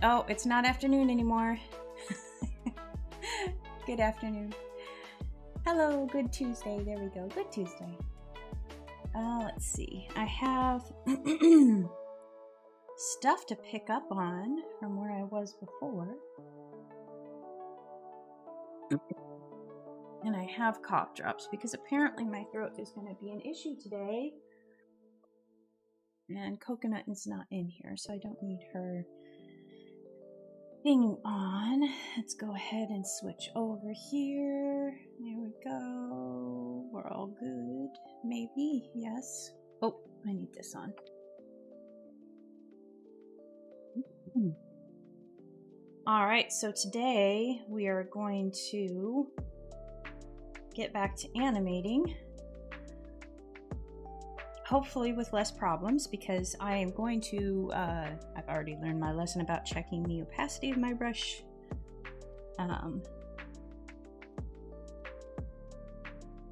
Oh, it's not afternoon anymore. Good afternoon. Hello, good Tuesday. There we go. Good Tuesday. Let's see. I have stuff to pick up on from where I was before. And I have cough drops because apparently my throat is going to be an issue today. And Coconut is not in here, so I don't need her thing on. Let's go ahead and switch over here. There we go. We're all good. Maybe, yes. Oh, I need this on. All right, so today we are going to get back to animating. Hopefully with less problems, because I am going to, I've already learned my lesson about checking the opacity of my brush.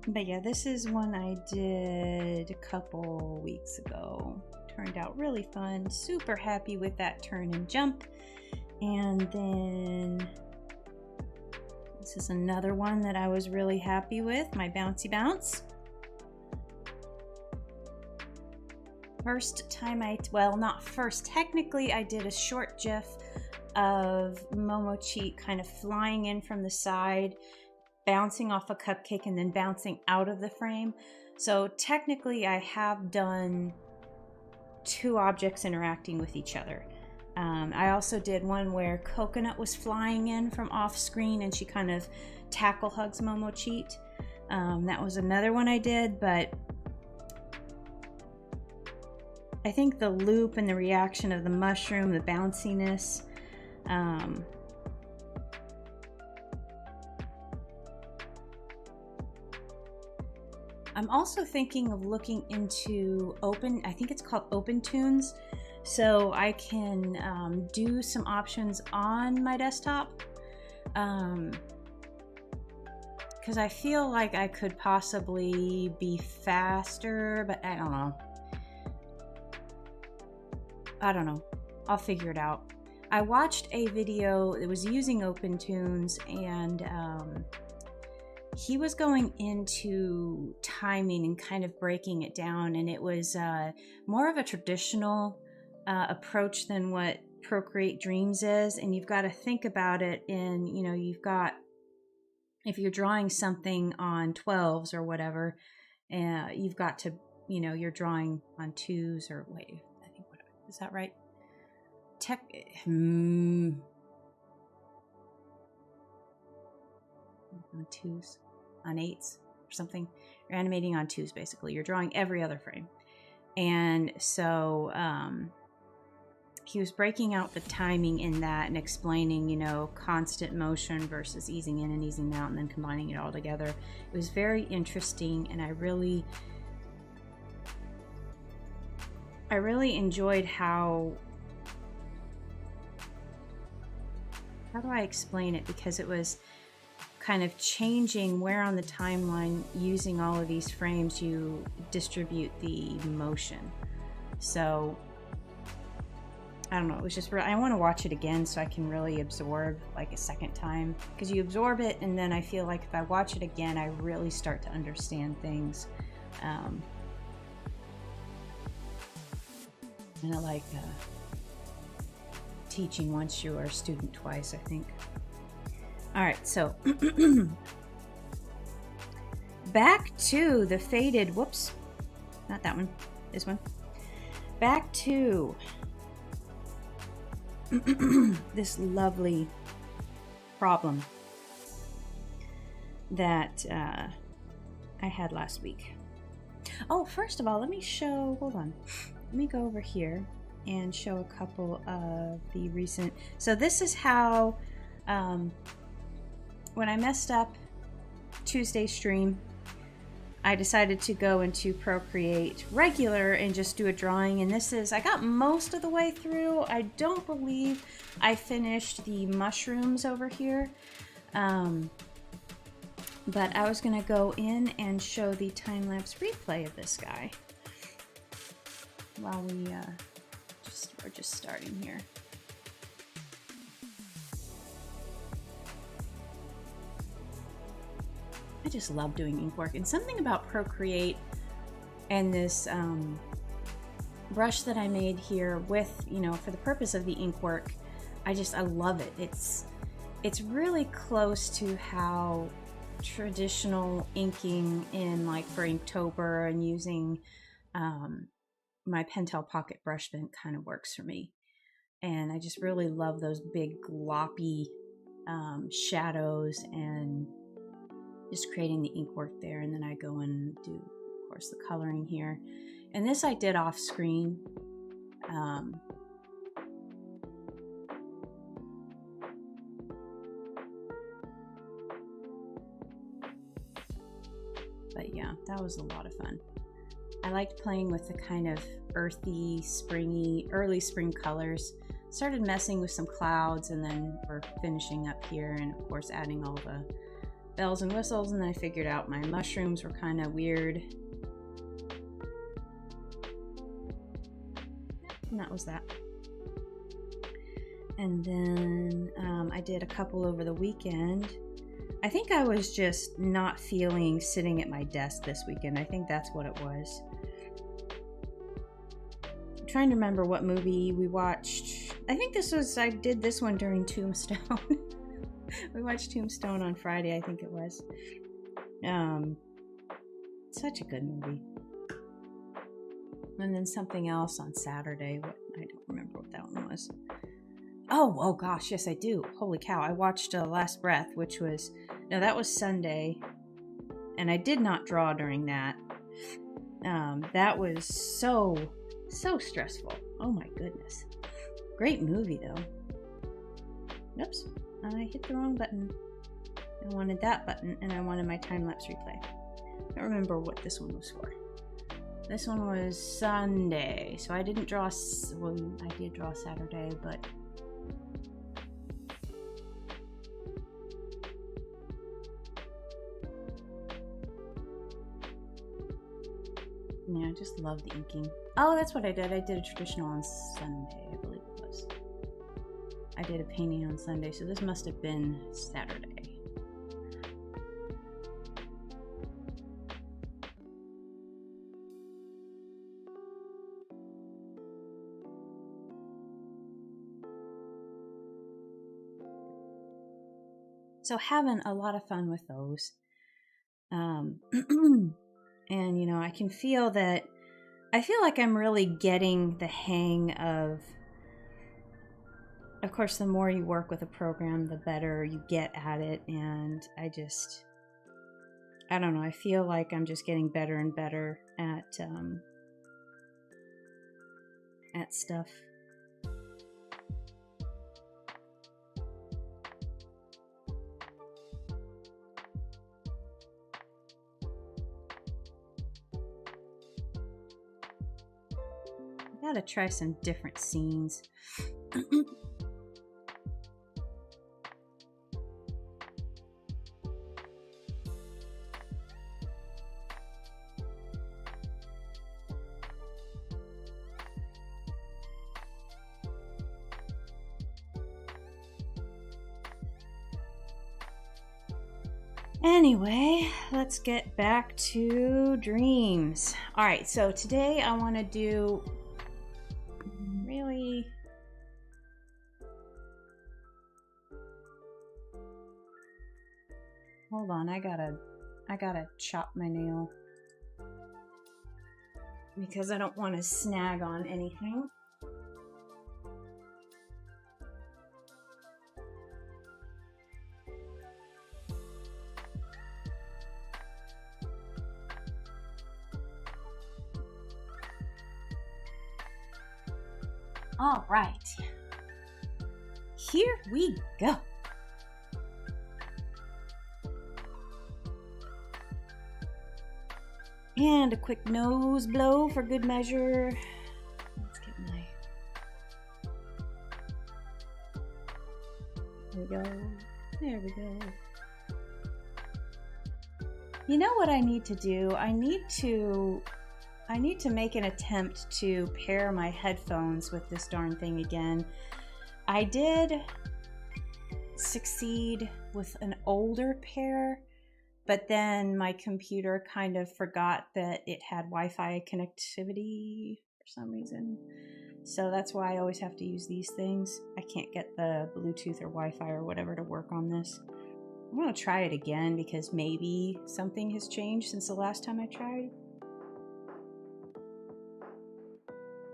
But yeah, this is one I did a couple weeks ago. Turned out really fun. Super happy with that turn and jump. And then this is another one that I was really happy with, my bouncy bounce. First time well, not first, technically I did a short GIF of Momochi kind of flying in from the side, bouncing off a cupcake, and then bouncing out of the frame. So technically I have done two objects interacting with each other. I also did one where Coconut was flying in from off screen and she kind of tackle hugs Momochi. That was another one I did, but I think the loop and the reaction of the mushroom, the bounciness, I'm also thinking of looking into I think it's called Open Tunes, so I can do some options on my desktop, because I feel like I could possibly be faster, but I don't know. I'll figure it out. I watched a video that was using Open Tunes, and he was going into timing and kind of breaking it down, and it was more of a traditional approach than what Procreate Dreams is. And you've got to think about it in, you've got, if you're drawing something on 12s or whatever, you've got to, you're drawing on 2s, or wait, is that right? On 2s, on 8s or something. You're animating on 2s, basically. You're drawing every other frame. And so he was breaking out the timing in that and explaining, constant motion versus easing in and easing out and then combining it all together. It was very interesting, and I really enjoyed how do I explain it? Because it was kind of changing where on the timeline, using all of these frames, you distribute the motion. So I don't know, it was just I want to watch it again so I can really absorb like a second time, because you absorb it, and then I feel like if I watch it again, I really start to understand things. And I like teaching once, you are a student twice, I think. All right, so back to the faded, whoops, not that one, this one. Back to this lovely problem that I had last week. Oh, first of all, let me show, hold on. Let me go over here and show a couple of the recent. So this is how, when I messed up Tuesday's stream, I decided to go into Procreate regular and just do a drawing. And this is, I got most of the way through. I don't believe I finished the mushrooms over here. But I was gonna go in and show the time-lapse replay of this guy while we're just starting here. I just love doing ink work. And something about Procreate and this brush that I made here with, you know, for the purpose of the ink work, I love it. It's really close to how traditional inking in, like, for Inktober and using my Pentel Pocket brush pen kind of works for me. And I just really love those big gloppy shadows and just creating the ink work there. And then I go and do, of course, the coloring here. And this I did off screen. But yeah, that was a lot of fun. I liked playing with the kind of earthy, springy, early spring colors. Started messing with some clouds, and then we're finishing up here, and of course adding all the bells and whistles. And then I figured out my mushrooms were kind of weird. And that was that. And then I did a couple over the weekend. I think I was just not feeling sitting at my desk this weekend. I think that's what it was. I'm trying to remember what movie we watched. I think I did this one during Tombstone. We watched Tombstone on Friday, I think it was. Such a good movie. And then something else on Saturday. I don't remember what that one was. Oh gosh, yes I do. Holy cow, I watched Last Breath, which was, no, that was Sunday. And I did not draw during that. That was so stressful. Oh my goodness. Great movie though. Oops, I hit the wrong button. I wanted that button, and I wanted my time-lapse replay. I don't remember what this one was for. This one was Sunday, so I didn't draw, well, I did draw Saturday, but yeah, I just love the inking. Oh, that's what I did. I did a traditional on Sunday, I believe it was. I did a painting on Sunday, so this must have been Saturday. So having a lot of fun with those. And, you know, I can feel that, I feel like I'm really getting the hang of course, the more you work with a program, the better you get at it. And I don't know, I feel like I'm just getting better and better at stuff. Gotta try some different scenes. Anyway, let's get back to dreams. All right, so today I want to do really hold on, I gotta chop my nail because I don't want to snag on anything. All right, here we go. And a quick nose blow for good measure. Let's get my... There we go. There we go. You know what I need to do? I need to make an attempt to pair my headphones with this darn thing again. I did succeed with an older pair, but then my computer kind of forgot that it had Wi-Fi connectivity for some reason. So that's why I always have to use these things. I can't get the Bluetooth or Wi-Fi or whatever to work on this. I'm going to try it again because maybe something has changed since the last time I tried.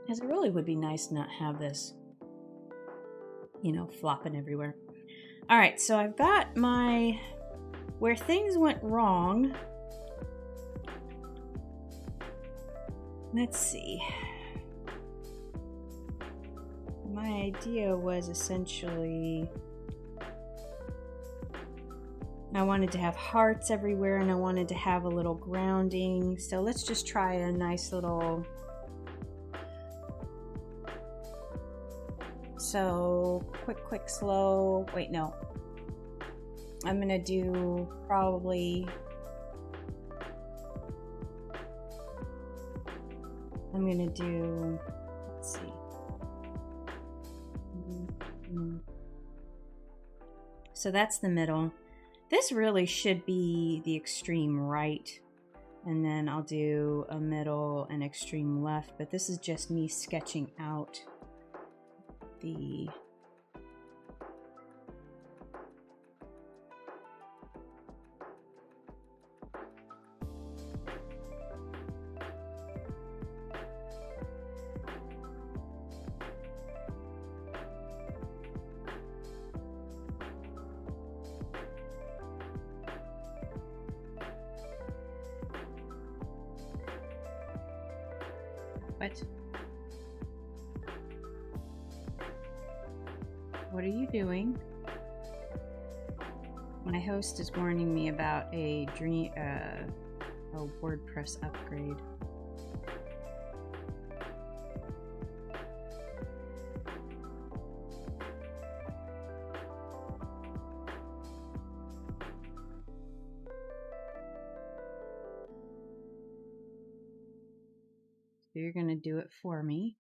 Because it really would be nice to not have this, you know, flopping everywhere. All right, so I've got my where things went wrong. Let's see. My idea was essentially I wanted to have hearts everywhere and I wanted to have a little grounding. So let's just try a nice little... So quick, slow. Wait, no. I'm gonna do probably... I'm gonna do... Let's see. So that's the middle. This really should be the extreme right, and then I'll do a middle and extreme left, but this is just me sketching out the... What are you doing? My host is warning me about a WordPress upgrade. So you're going to do it for me.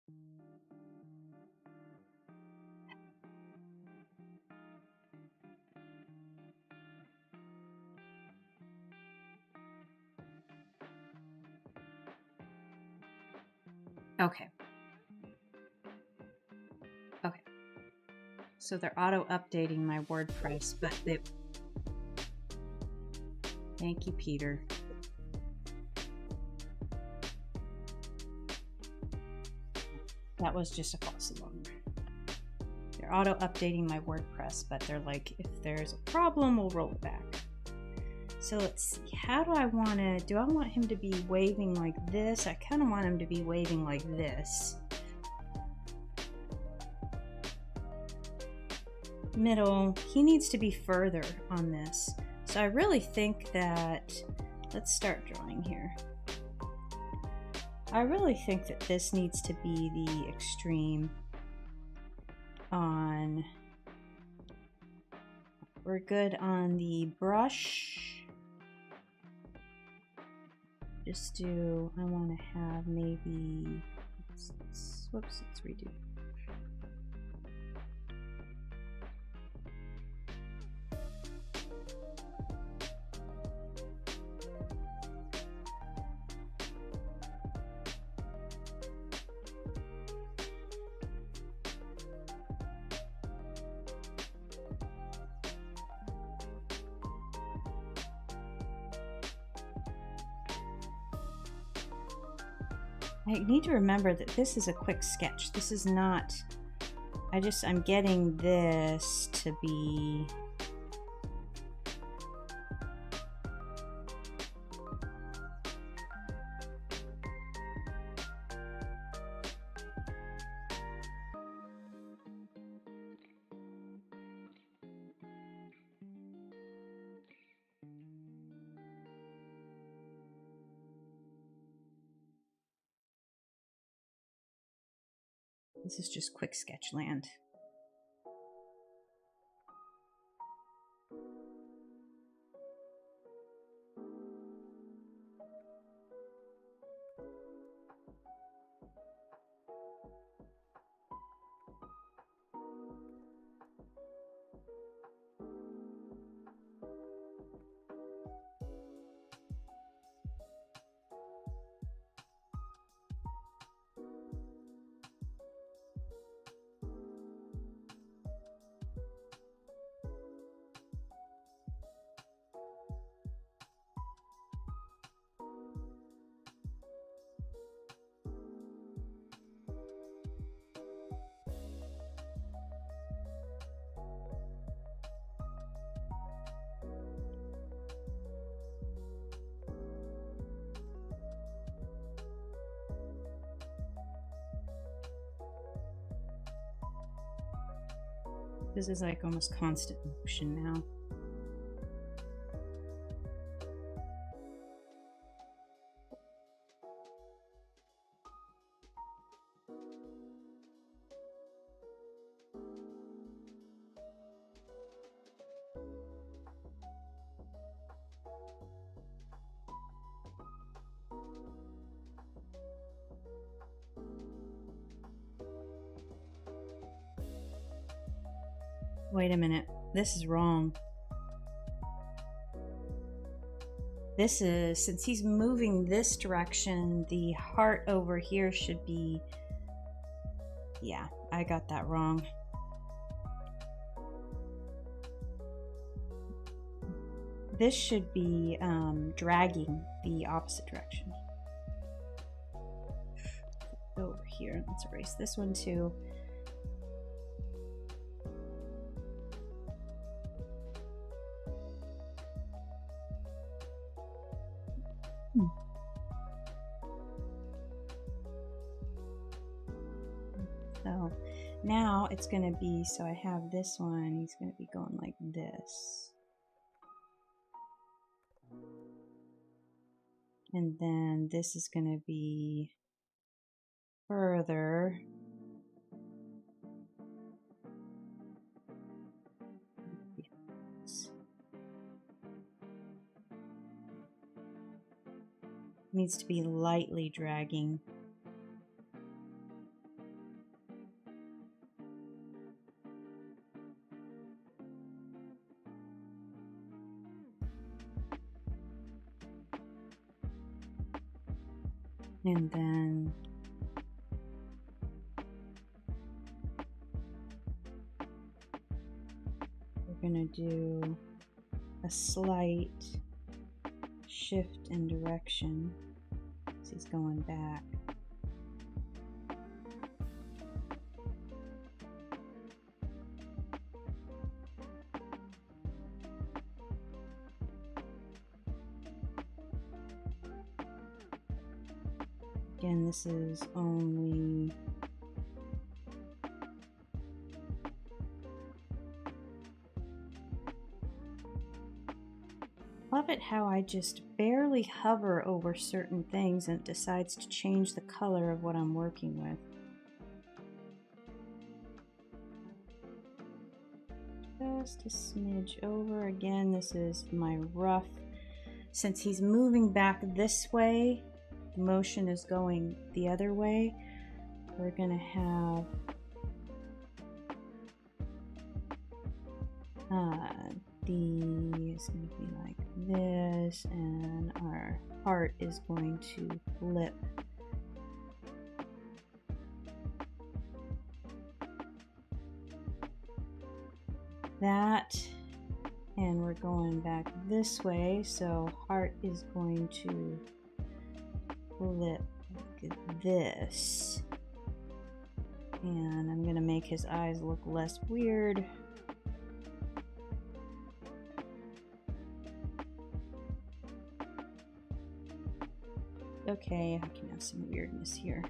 Okay. Okay. So they're auto-updating my WordPress, but they... Thank you, Peter. That was just a false alarm. They're auto-updating my WordPress, but they're like, if there's a problem, we'll roll it back. So let's see, how do I want to, do I want him to be waving like this? I kind of want him to be waving like this. Middle, he needs to be further on this. So I really think that, let's start drawing here. I really think that this needs to be the extreme on, we're good on the brush. Just do, I want to have maybe, whoops, let's redo. I need to remember that this is a quick sketch. This is not, I'm getting this to be, this is just quick sketch land. This is like almost constant motion now. Wait a minute, this is wrong. This is, since he's moving this direction, the heart over here should be, yeah, I got that wrong. This should be dragging the opposite direction. Over here, let's erase this one too. So now it's going to be, so I have this one, he's going to be going like this. And then this is going to be further. Needs to be lightly dragging. And then we're going to do a slight shift in direction as he's going back. Again, this is only love it how I just barely hover over certain things and it decides to change the color of what I'm working with. Just a smidge over. Again, this is my rough. Since he's moving back this way, the motion is going the other way. We're going to have is going to be like this, and our heart is going to flip. That, and we're going back this way, so heart is going to flip like this. And I'm going to make his eyes look less weird. Okay, I can have some weirdness here.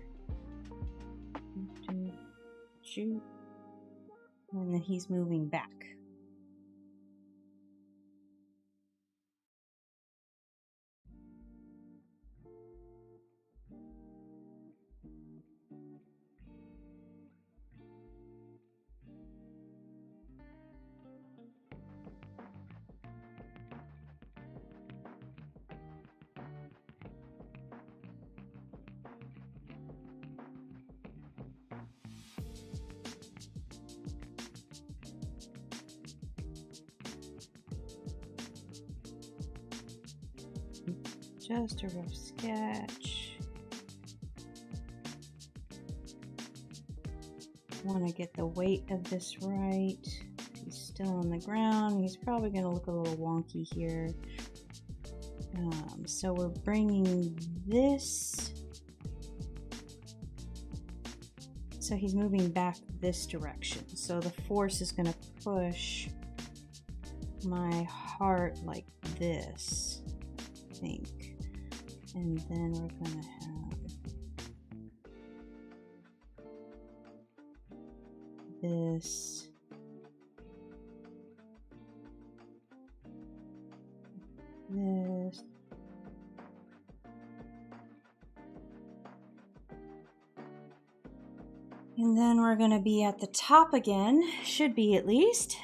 Shoot. And then he's moving back. Just a rough sketch. Want to get the weight of this right. He's still on the ground. He's probably going to look a little wonky here. So we're bringing this. So he's moving back this direction. So the force is going to push my heart like this, I think. And then we're going to have this this. And then we're going to be at the top again, should be at least.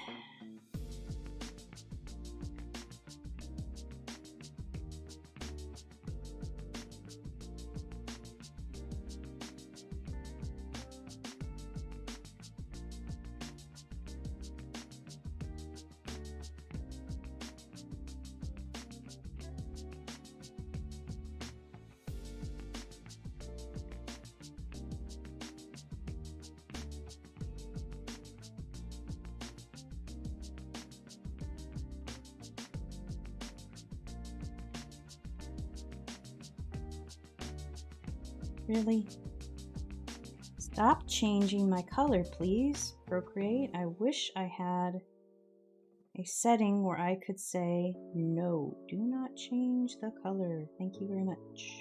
Really? Stop changing my color, please. Procreate. I wish I had a setting where I could say, no, do not change the color. Thank you very much.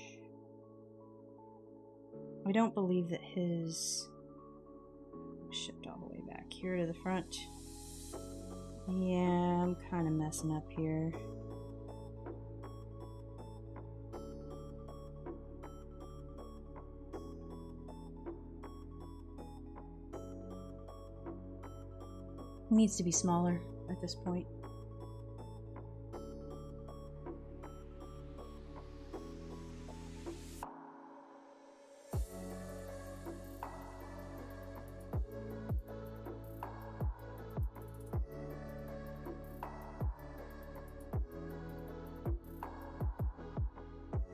I don't believe that his shipped all the way back here to the front. Yeah, I'm kind of messing up here. Needs to be smaller at this point.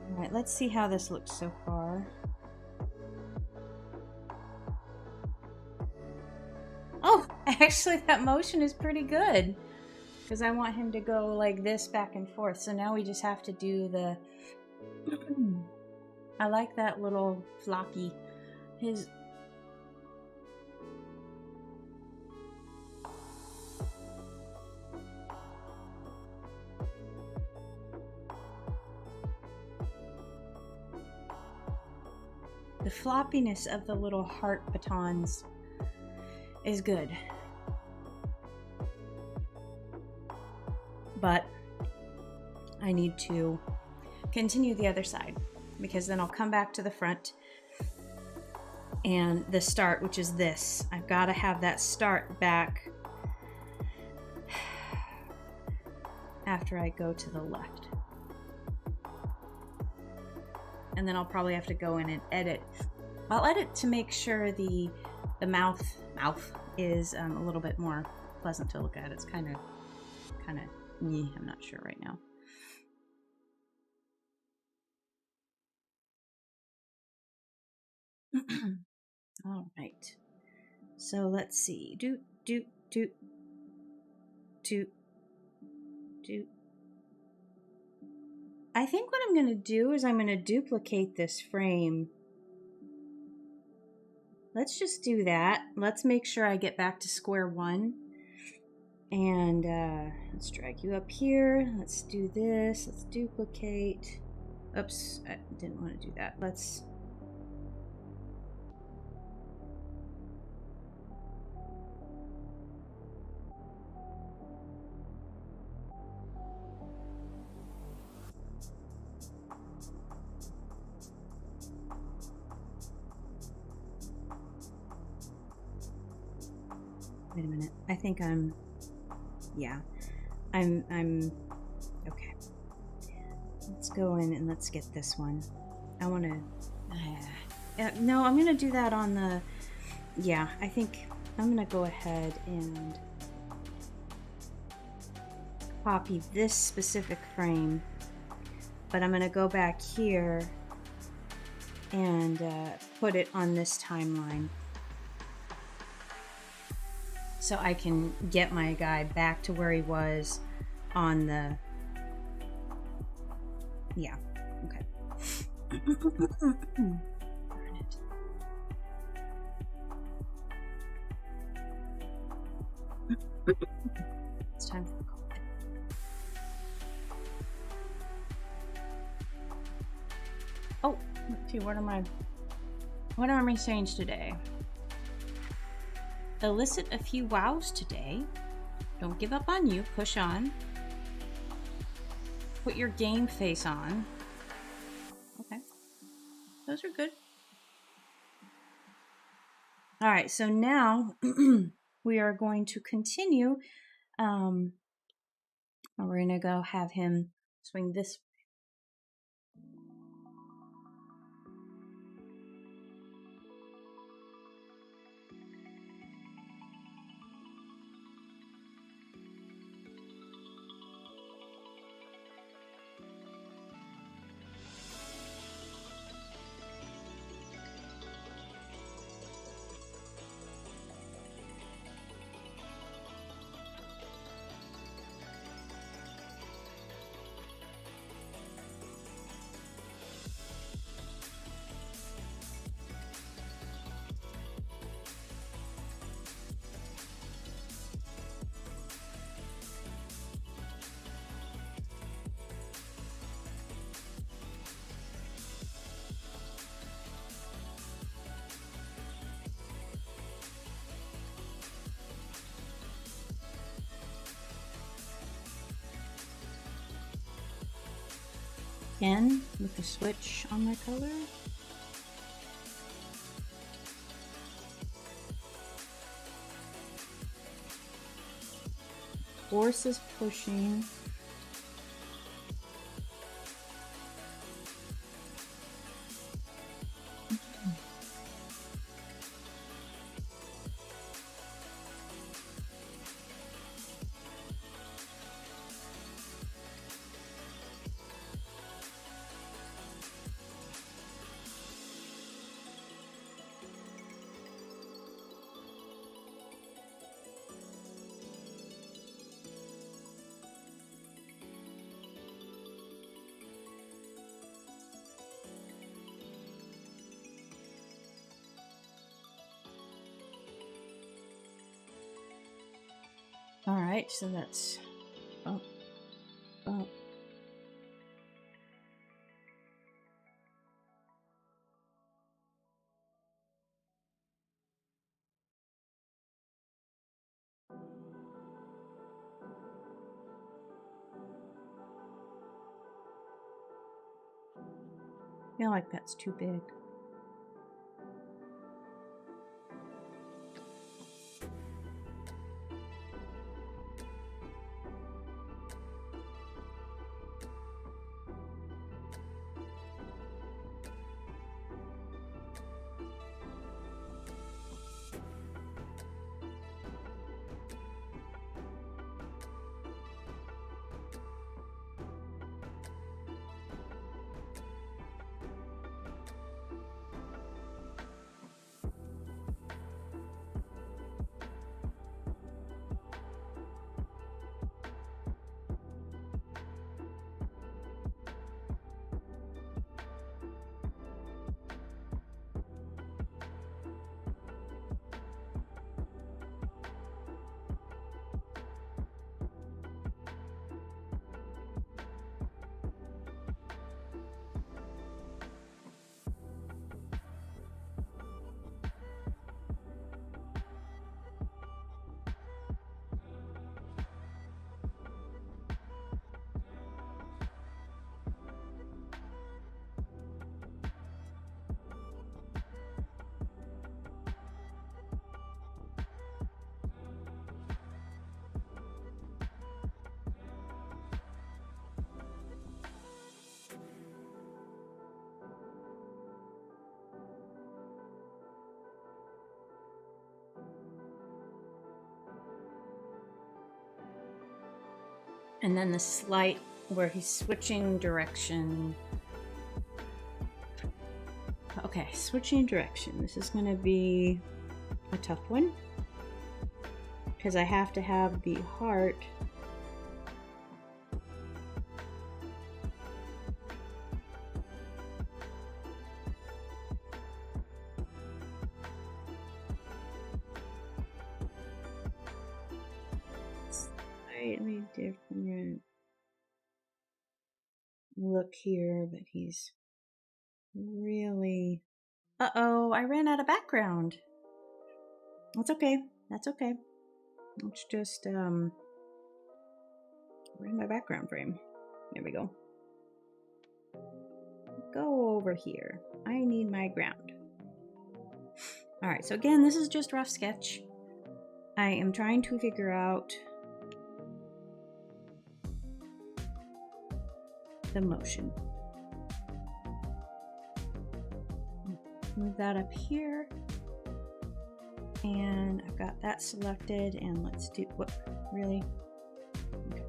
All right, let's see how this looks so far. Oh, actually that motion is pretty good because I want him to go like this back and forth. So now we just have to do the I like that little floppy. His the floppiness of the little heart batons is good, but I need to continue the other side because then I'll come back to the front and the start, which is this. I've got to have that start back after I go to the left, and then I'll probably have to go in and edit. I'll edit to make sure the mouth is a little bit more pleasant to look at. It's kind of I'm not sure right now. All right, so let's see. Do I think what I'm going to do is I'm going to duplicate this frame. Let's just do that. Let's make sure I get back to square one. And let's drag you up here. Let's do this. Let's duplicate. Oops, I didn't want to do that. Let's... Wait a minute. I think I'm okay. Let's go in and let's get this one. I want to no, I'm gonna do that on the I think I'm gonna go ahead and copy this specific frame, but I'm gonna go back here and put it on this timeline so I can get my guy back to where he was on the... Yeah, okay. It's time for the call. Oh, let's see, what am I saying today? Elicit a few wows today. Don't give up on you. Push on. put your game face on. Okay. Those are good. All right, so now we are going to continue. We're going to go have him swing this. Again with the switch on my color. Force is pushing. All right, so that's bump, bump. I feel like that's too big. And then the slight where he's switching direction. Okay, switching direction. This is going to be a tough one because I have to have the heart slightly different look here, but he's really... Uh-oh, I ran out of background. That's okay. That's okay. Let's just, where's my background frame? There we go. Go over here. I need my ground. Alright, so again, this is just rough sketch. I am trying to figure out the motion. Move that up here. And I've got that selected, and let's do, what, really? Okay.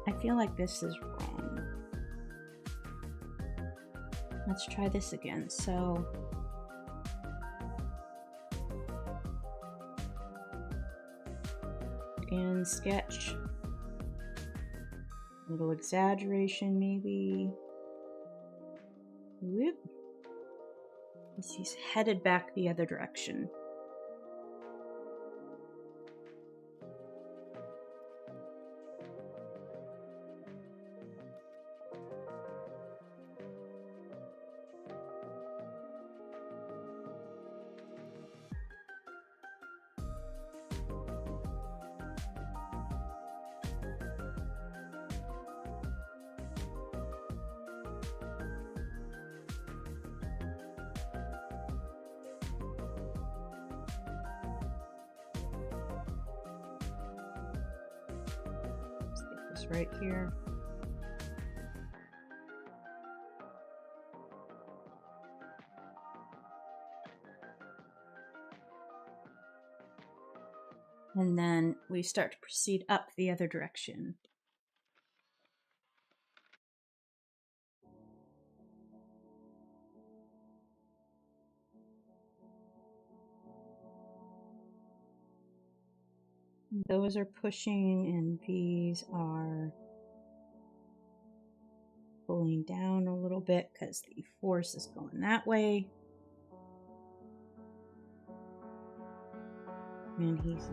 I feel like this is wrong. Let's try this again. So again, sketch. A little exaggeration maybe. Whoop. He's headed back the other direction. Right here. And then we start to proceed up the other direction. Those are pushing and these are pulling down a little bit because the force is going that way. And he's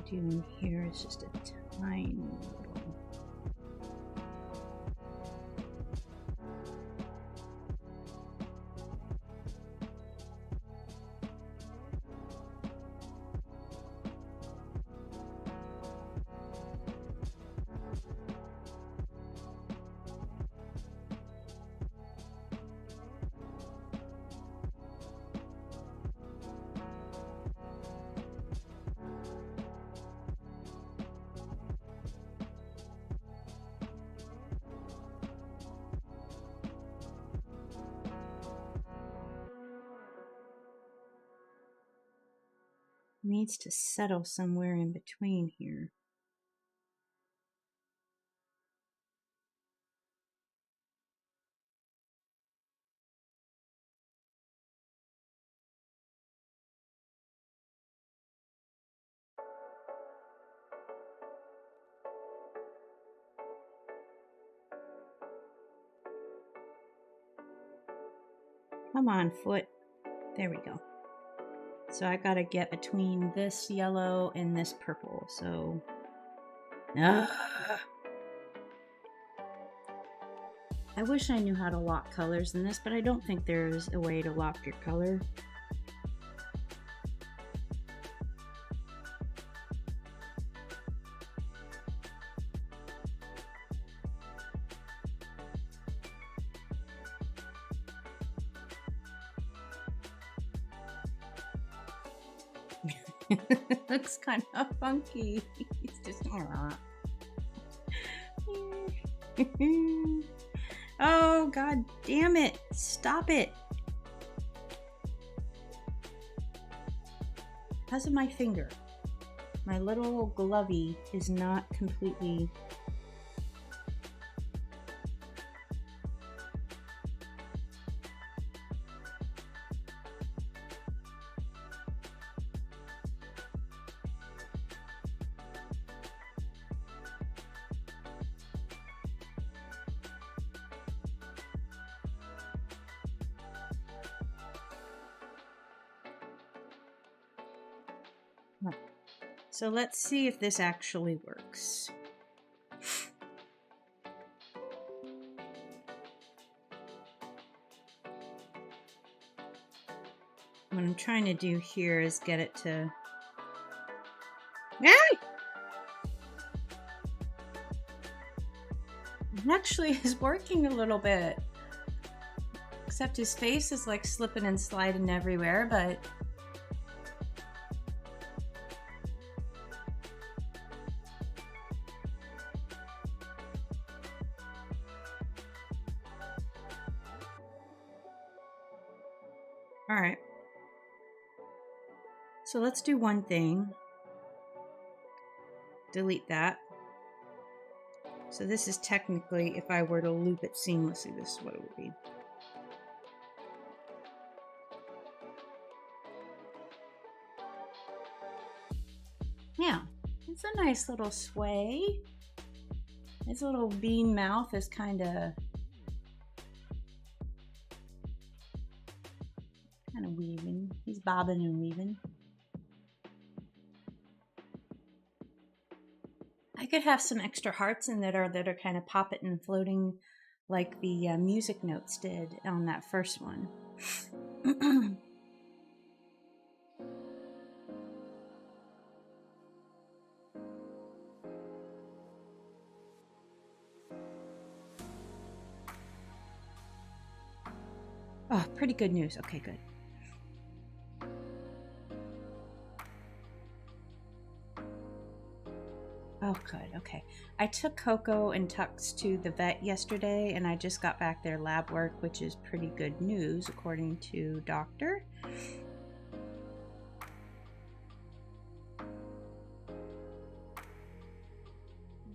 doing here is just a tiny little. Needs to settle somewhere in between here. Come on, foot. There we go. So I gotta get between this yellow and this purple, so... I wish I knew how to lock colors in this, but I don't think there's a way to lock your color. Looks kind of funky. It's just oh, god damn it. Stop it. Because of my finger. My little glovey is not completely... So let's see if this actually works. What I'm trying to do here is get it to... It actually is working a little bit. Except his face is like slipping and sliding everywhere, but... All right. So let's do one thing. Delete that. So this is technically, if I were to loop it seamlessly, this is what it would be. Yeah, it's a nice little sway. His little bean mouth is kind of weaving. He's bobbing and weaving. I could have some extra hearts in that are kind of popping and floating like the music notes did on that first one. Oh, pretty good news. Okay, good. Oh, good. Okay. I took Coco and Tux to the vet yesterday, and I just got back their lab work, which is pretty good news, according to Doctor.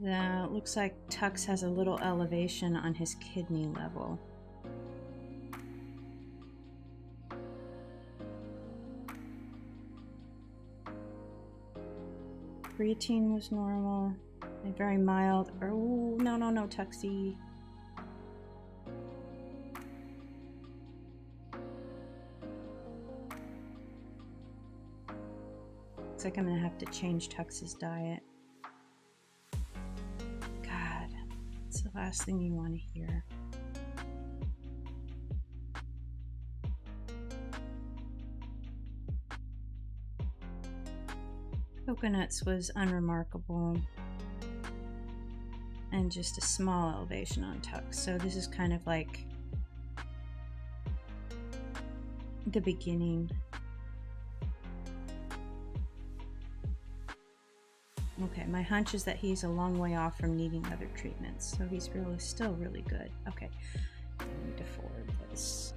It looks like Tux has a little elevation on his kidney level. Creatine was normal. Very mild. Oh, no, Tuxie. Looks like I'm gonna have to change Tux's diet. God, it's the last thing you want to hear. Coconuts was unremarkable and just a small elevation on Tux. So this is kind of like the beginning. Okay, my hunch is that he's a long way off from needing other treatments, so he's still really good. Okay, I need to forward this.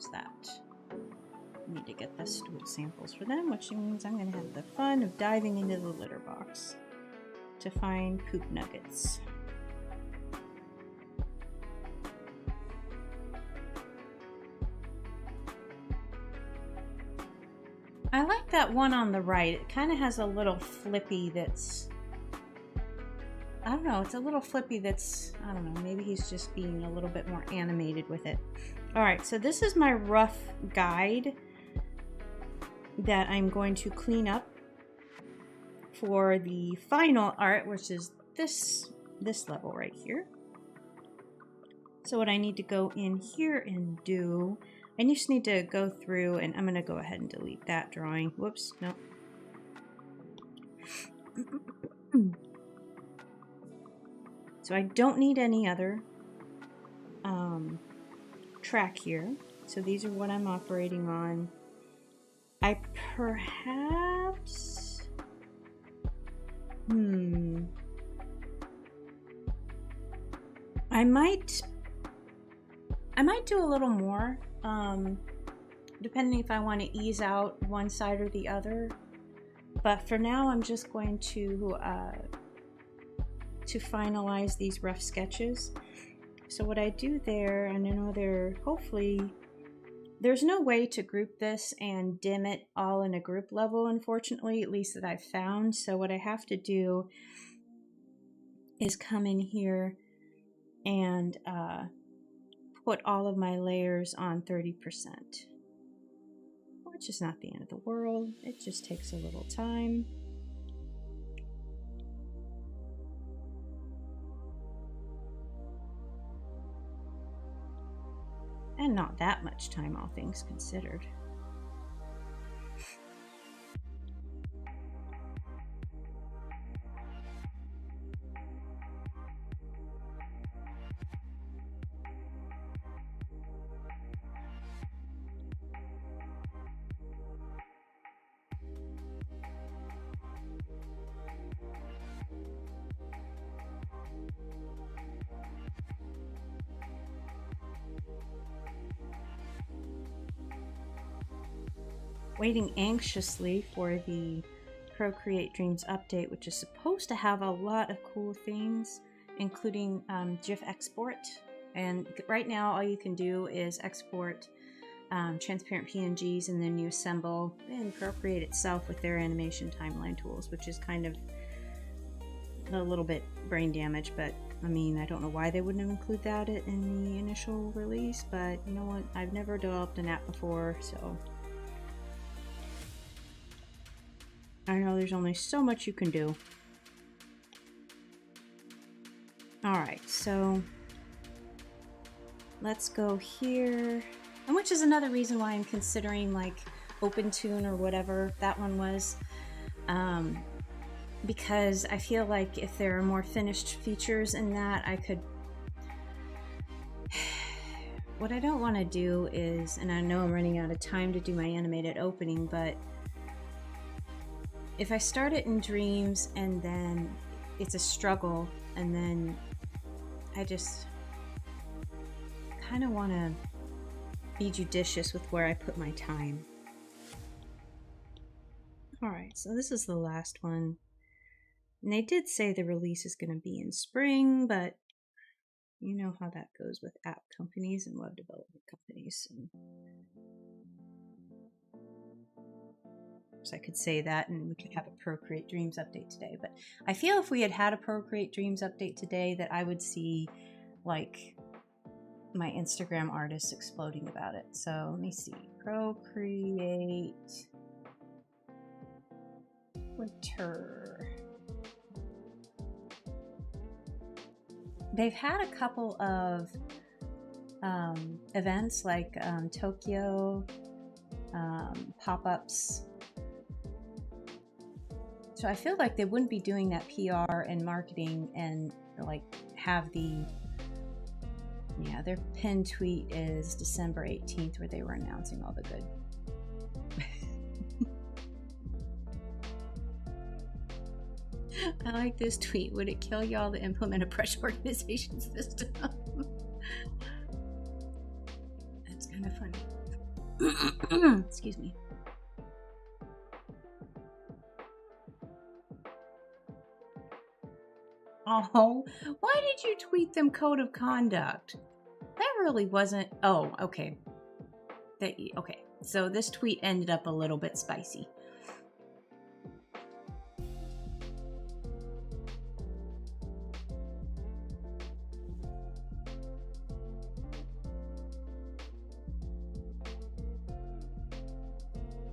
there's that. I need to get the stool samples for them, which means I'm going to have the fun of diving into the litter box to find poop nuggets. I like that one on the right. It kind of has a little flippy that's, I don't know, it's a little flippy that's, I don't know, maybe he's just being a little bit more animated with it. All right, so this is my rough guide that I'm going to clean up for the final art, which is this level right here. So what I need to go in here and do, I just need to go through, and I'm going to go ahead and delete that drawing. Whoops, no. So I don't need any other track here. So these are what I'm operating on. I perhaps... I might do a little more, depending if I want to ease out one side or the other. But for now, I'm just going to finalize these rough sketches. So what I do there, and I know there's no way to group this and dim it all in a group level, unfortunately, at least that I've found. So what I have to do is come in here and put all of my layers on 30%, which is not the end of the world. It just takes a little time. And not that much time, all things considered. Waiting anxiously for the Procreate Dreams update, which is supposed to have a lot of cool things, including GIF export. And right now, all you can do is export transparent PNGs, and then you assemble in Procreate itself with their animation timeline tools, which is kind of a little bit brain damage. But I mean, I don't know why they wouldn't include that in the initial release, but you know what? I've never developed an app before, so I know there's only so much you can do. Alright, so let's go here. And which is another reason why I'm considering like OpenTune or whatever that one was. Because I feel like if there are more finished features in that, I could... What I don't want to do is, and I know I'm running out of time to do my animated opening, but if I start it in Dreams and then it's a struggle, and then I just kind of want to be judicious with where I put my time. Alright, so this is the last one. And they did say the release is going to be in spring, but you know how that goes with app companies and web development companies. So I could say that and we could have a Procreate Dreams update today. But I feel if we had a Procreate Dreams update today that I would see like my Instagram artists exploding about it. So let me see. Procreate Twitter. They've had a couple of events like Tokyo pop-ups. So I feel like they wouldn't be doing that PR and marketing and like have the, yeah, their pinned tweet is December 18th where they were announcing all the good. I like this tweet. Would it kill y'all to implement a pressure organization system? That's kind of funny. Excuse me. Oh, why did you tweet them code of conduct? That really wasn't. Oh, okay. Okay. So this tweet ended up a little bit spicy.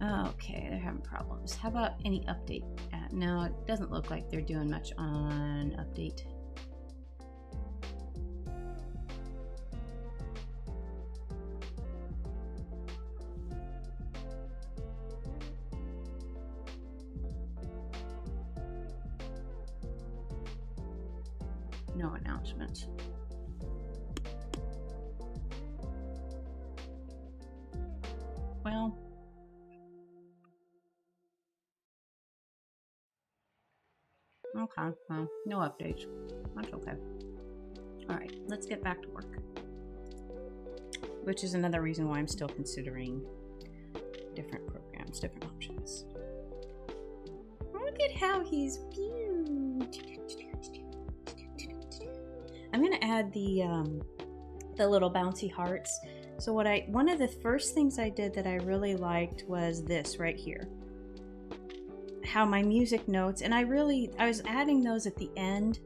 Okay, they're having problems. How about any update? No, it doesn't look like they're doing much on update. No announcement. Well, okay, well, no updates. That's okay. All right, let's get back to work. Which is another reason why I'm still considering different programs, different options. Look at how he's cute. I'm gonna add the little bouncy hearts. So one of the first things I did that I really liked was this right here. How my music notes, and I was adding those at the end,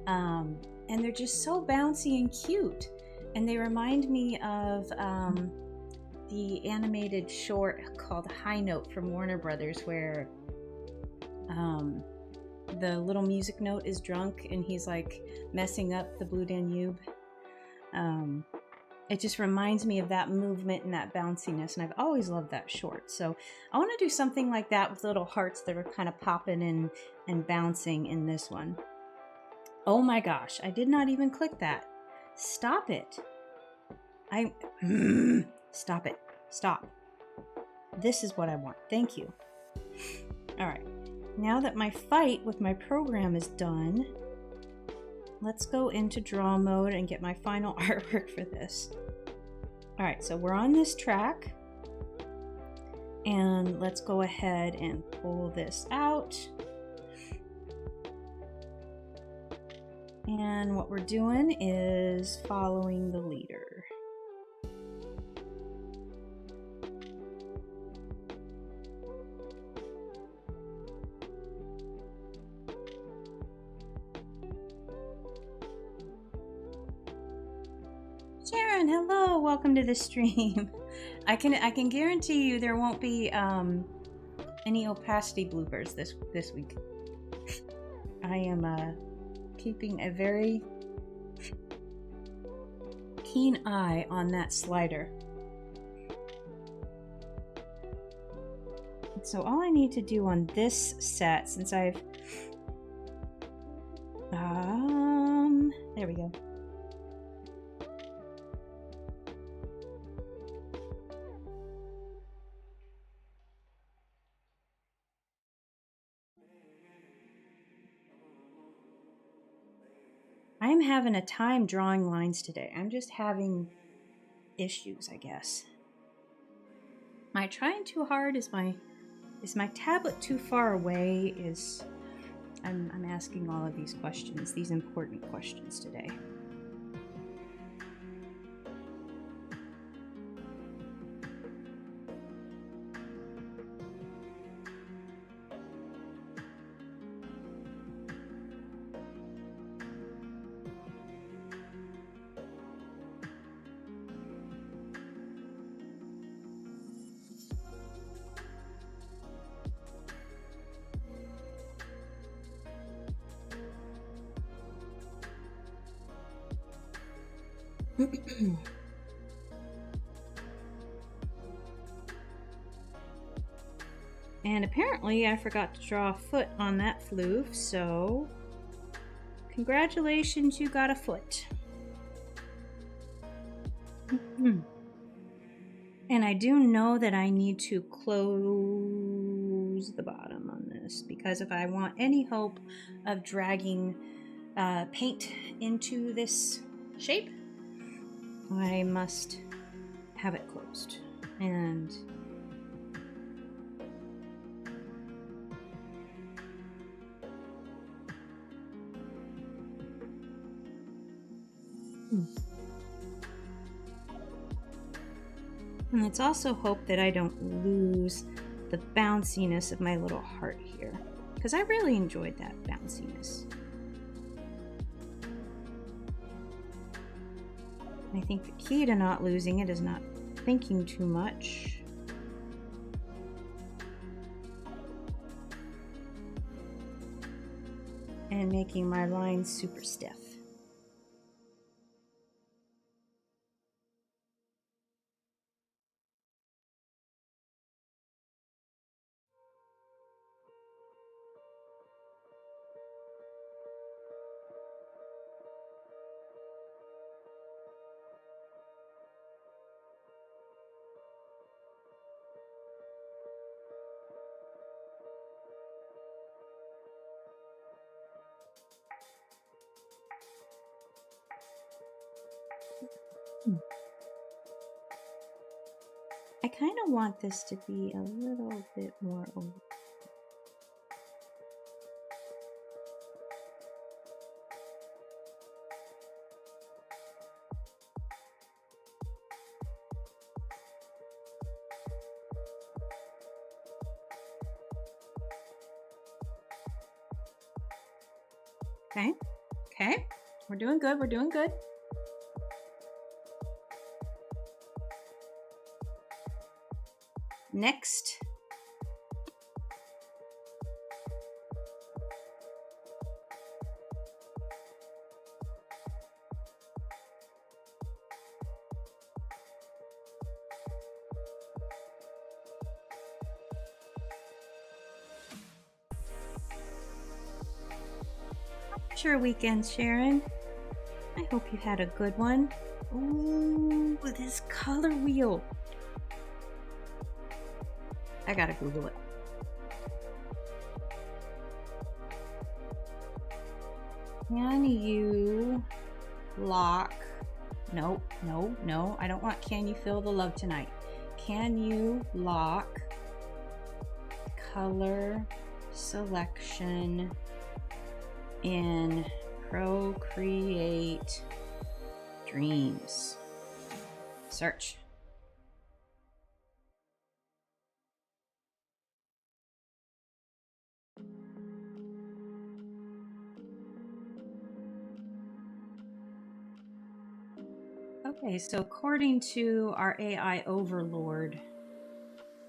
and they're just so bouncy and cute, and they remind me of the animated short called High Note from Warner Brothers, where the little music note is drunk and he's like messing up the Blue Danube. It just reminds me of that movement and that bounciness, and I've always loved that short. So I want to do something like that with little hearts that are kind of popping and bouncing in this one. Oh my gosh, I did not even click that. Stop it. Stop it. Stop. This is what I want. Thank you. All right. Now that my fight with my program is done, let's go into draw mode and get my final artwork for this. All right, so we're on this track, and let's go ahead and pull this out. And what we're doing is following the leader. Sharon, hello, welcome to the stream. I can guarantee you there won't be any opacity bloopers this week. I am keeping a very keen eye on that slider. So all I need to do on this set, since I've there we go. I'm having a time drawing lines today. I'm just having issues, I guess. Am I trying too hard? Is my tablet too far away? I'm asking all of these questions, these important questions today. And apparently I forgot to draw a foot on that floof, so congratulations, you got a foot. And I do know that I need to close the bottom on this, because if I want any hope of dragging paint into this shape, I must have it closed. And let's also hope that I don't lose the bounciness of my little heart here, because I really enjoyed that bounciness. I think the key to not losing it is not thinking too much. And making my lines super stiff. I kind of want this to be a little bit more over. Okay, okay, we're doing good, we're doing good. Next. How's your weekend, Sharon? I hope you had a good one. Ooh, this color wheel. I gotta Google it. Can you lock? No, no, no. I don't want can you feel the love tonight. Can you lock color selection in Procreate Dreams? Search. Okay, so according to our AI overlord,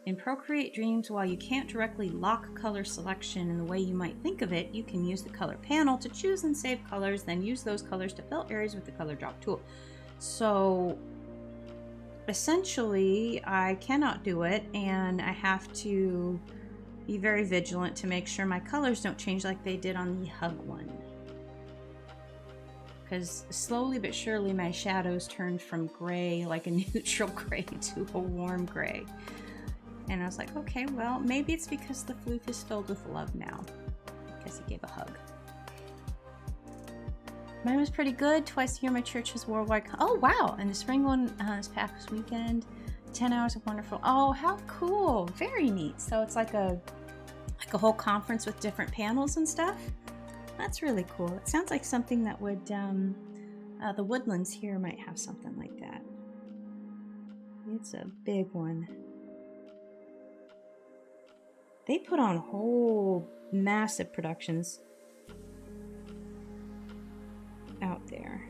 in Procreate Dreams, while you can't directly lock color selection in the way you might think of it, you can use the color panel to choose and save colors, then use those colors to fill areas with the color drop tool. So essentially, I cannot do it, and I have to be very vigilant to make sure my colors don't change like they did on the hug one. Because slowly but surely my shadows turned from gray, like a neutral gray, to a warm gray. And I was like, okay, well, maybe it's because the floof is filled with love now, because he gave a hug. Mine was pretty good. Twice a year my church has worldwide. Oh, wow. And the spring one this past weekend, 10 hours of wonderful. Oh, how cool. Very neat. So it's like a whole conference with different panels and stuff. That's really cool. It sounds like something that would, the Woodlands here might have something like that. It's a big one. They put on whole massive productions out there.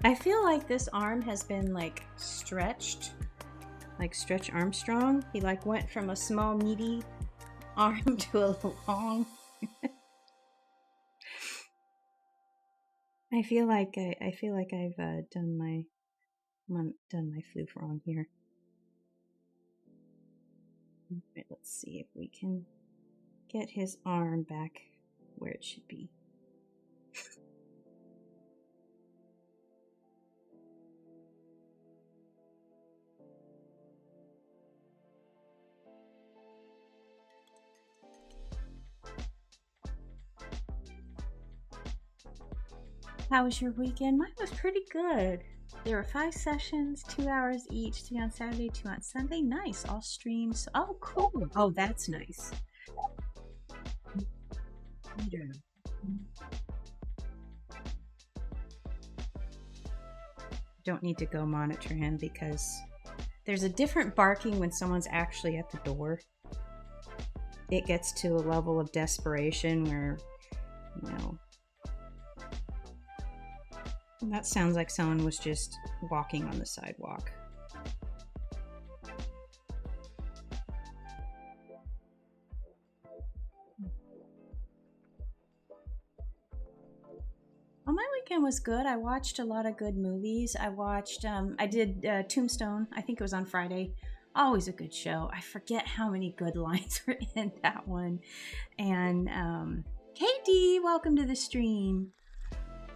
I feel like this arm has been like stretched, like Stretch Armstrong. He like went from a small meaty arm to a long. I feel like I've done my floof wrong here. Right, let's see if we can get his arm back where it should be. How was your weekend? Mine was pretty good. There were 5 sessions, 2 hours each, 2 on Saturday, 2 on Sunday. Nice, all streams. Oh, cool. Oh, that's nice. Don't need to go monitor him because there's a different barking when someone's actually at the door. It gets to a level of desperation where, you know, that sounds like someone was just walking on the sidewalk. Well, my weekend was good. I watched a lot of good movies. I did Tombstone. I think it was on Friday. Always a good show. I forget how many good lines were in that one. And Katie, welcome to the stream.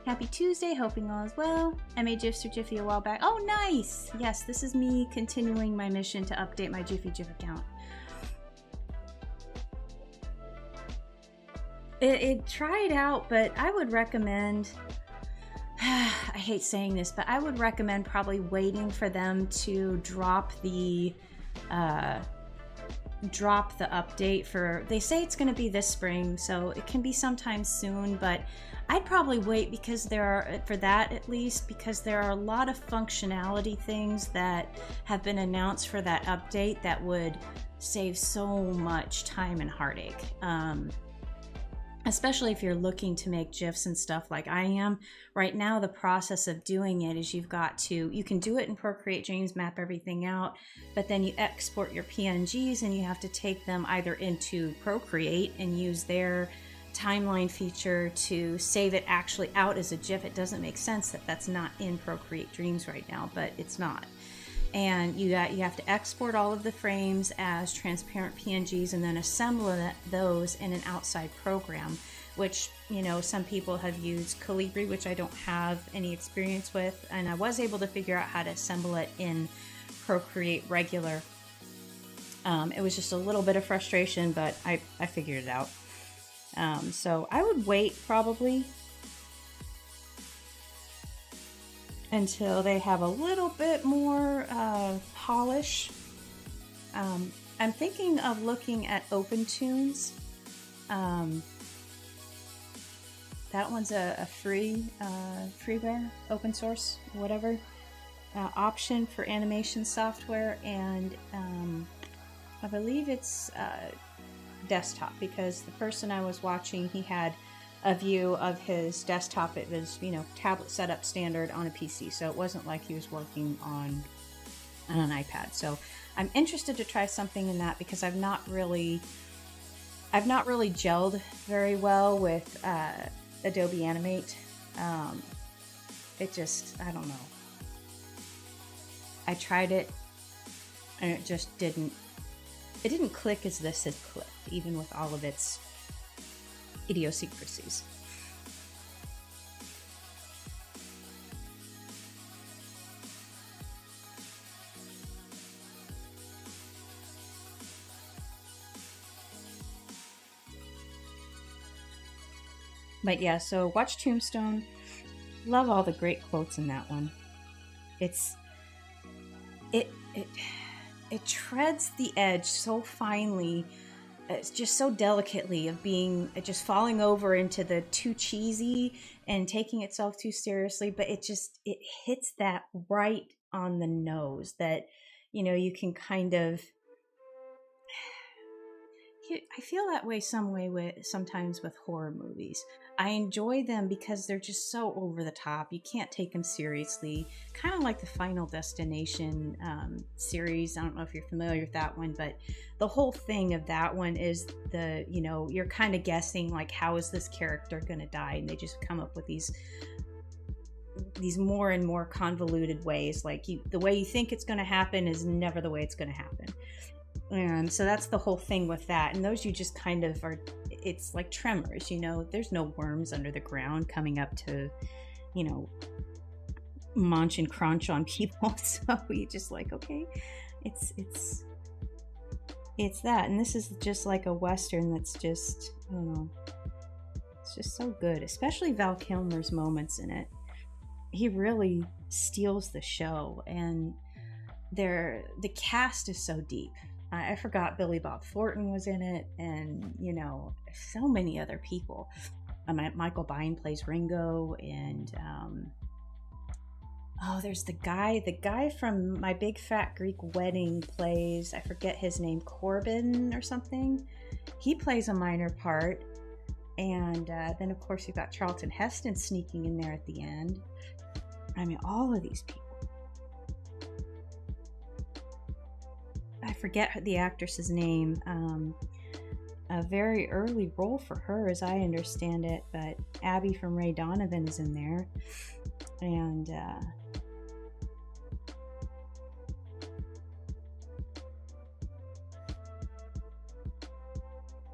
Happy Tuesday, hoping all is well. I made GIFs for Giphy a while back. Oh, nice! Yes, this is me continuing my mission to update my Giphy GIF account. It tried out, but I would recommend, I hate saying this, but I would recommend probably waiting for them to drop the update for, they say it's going to be this spring, so it can be sometime soon, but I'd probably wait because there are, for that at least, because there are a lot of functionality things that have been announced for that update that would save so much time and heartache. Especially if you're looking to make GIFs and stuff like I am. Right now, the process of doing it is you can do it in Procreate Dreams, map everything out, but then you export your PNGs and you have to take them either into Procreate and use their timeline feature to save it actually out as a GIF. It doesn't make sense that that's not in Procreate Dreams right now, but it's not. And you have to export all of the frames as transparent PNGs and then assemble those in an outside program, which, you know, some people have used Calibri, which I don't have any experience with, and I was able to figure out how to assemble it in Procreate regular. It was just a little bit of frustration, but I figured it out. So I would wait probably until they have a little bit more polish. I'm thinking of looking at OpenTunes. That one's a freeware, open source, whatever, option for animation software, and I believe it's desktop, because the person I was watching, he had a view of his desktop. It was, you know, tablet setup standard on a PC, so it wasn't like he was working on an iPad. So I'm interested to try something in that because I've not really gelled very well with Adobe Animate. It just, I don't know. I tried it and it just didn't click as this has clicked, even with all of its idiosyncrasies. But yeah, so watch Tombstone. Love all the great quotes in that one. It treads the edge so finely. It's just so delicately of being just falling over into the too cheesy and taking itself too seriously, but it hits that right on the nose that, you know, you can kind of, I feel that way sometimes with horror movies. I enjoy them because they're just so over the top. You can't take them seriously. Kind of like the Final Destination series. I don't know if you're familiar with that one, but the whole thing of that one is you're kind of guessing, like, how is this character going to die? And they just come up with these these more and more convoluted ways. Like the way you think it's going to happen is never the way it's going to happen. And so that's the whole thing with that. And those you just kind of are, it's like Tremors, you know, there's no worms under the ground coming up to, you know, munch and crunch on people. So you just like, okay, it's that. And this is just like a Western that's just, I don't know, it's just so good, especially Val Kilmer's moments in it. He really steals the show, and the cast is so deep. I forgot Billy Bob Thornton was in it, and you know, so many other people. Michael Biehn plays Ringo, and there's the guy from My Big Fat Greek Wedding plays, I forget his name, Corbin or something. He plays a minor part, and then of course you've got Charlton Heston sneaking in there at the end. I mean, all of these people. I forget the actress's name. A very early role for her, as I understand it, but Abby from Ray Donovan is in there. And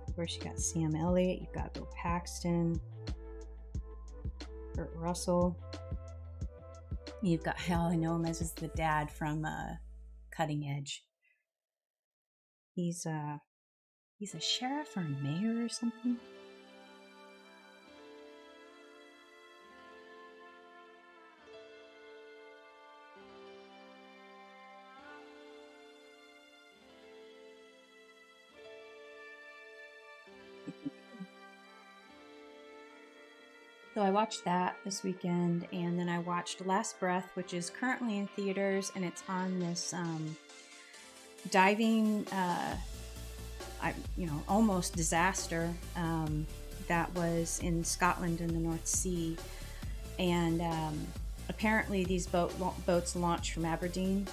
of course, you got Sam Elliott, you've got Bill Paxton, Kurt Russell. You've got, hell, I know him as the dad from Cutting Edge. He's a sheriff or a mayor or something. So I watched that this weekend, and then I watched Last Breath, which is currently in theaters, and it's on this diving, almost disaster that was in Scotland in the North Sea, and apparently these boats launched from Aberdeen,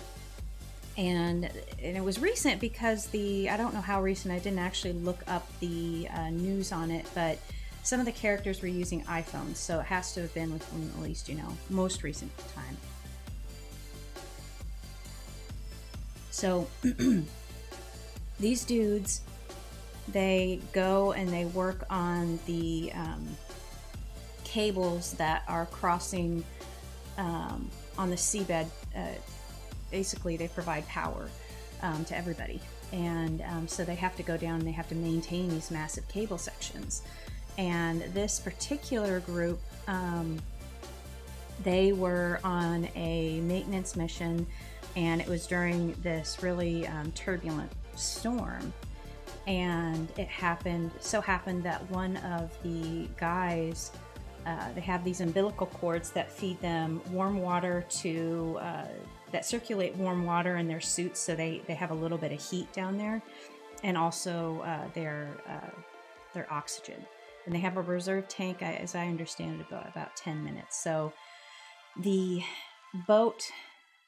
and it was recent because I don't know how recent, I didn't actually look up the news on it, but some of the characters were using iPhones, so it has to have been within at least, most recent time. So these dudes, they go and they work on the cables that are crossing on the seabed. Basically, they provide power to everybody. And so they have to go down and they have to maintain these massive cable sections. And this particular group, they were on a maintenance mission, and it was during this really turbulent storm. And it happened that one of the guys, they have these umbilical cords that feed them warm water that circulate warm water in their suits, so they have a little bit of heat down there, and also their oxygen. And they have a reserve tank, as I understand it, about 10 minutes. So the boat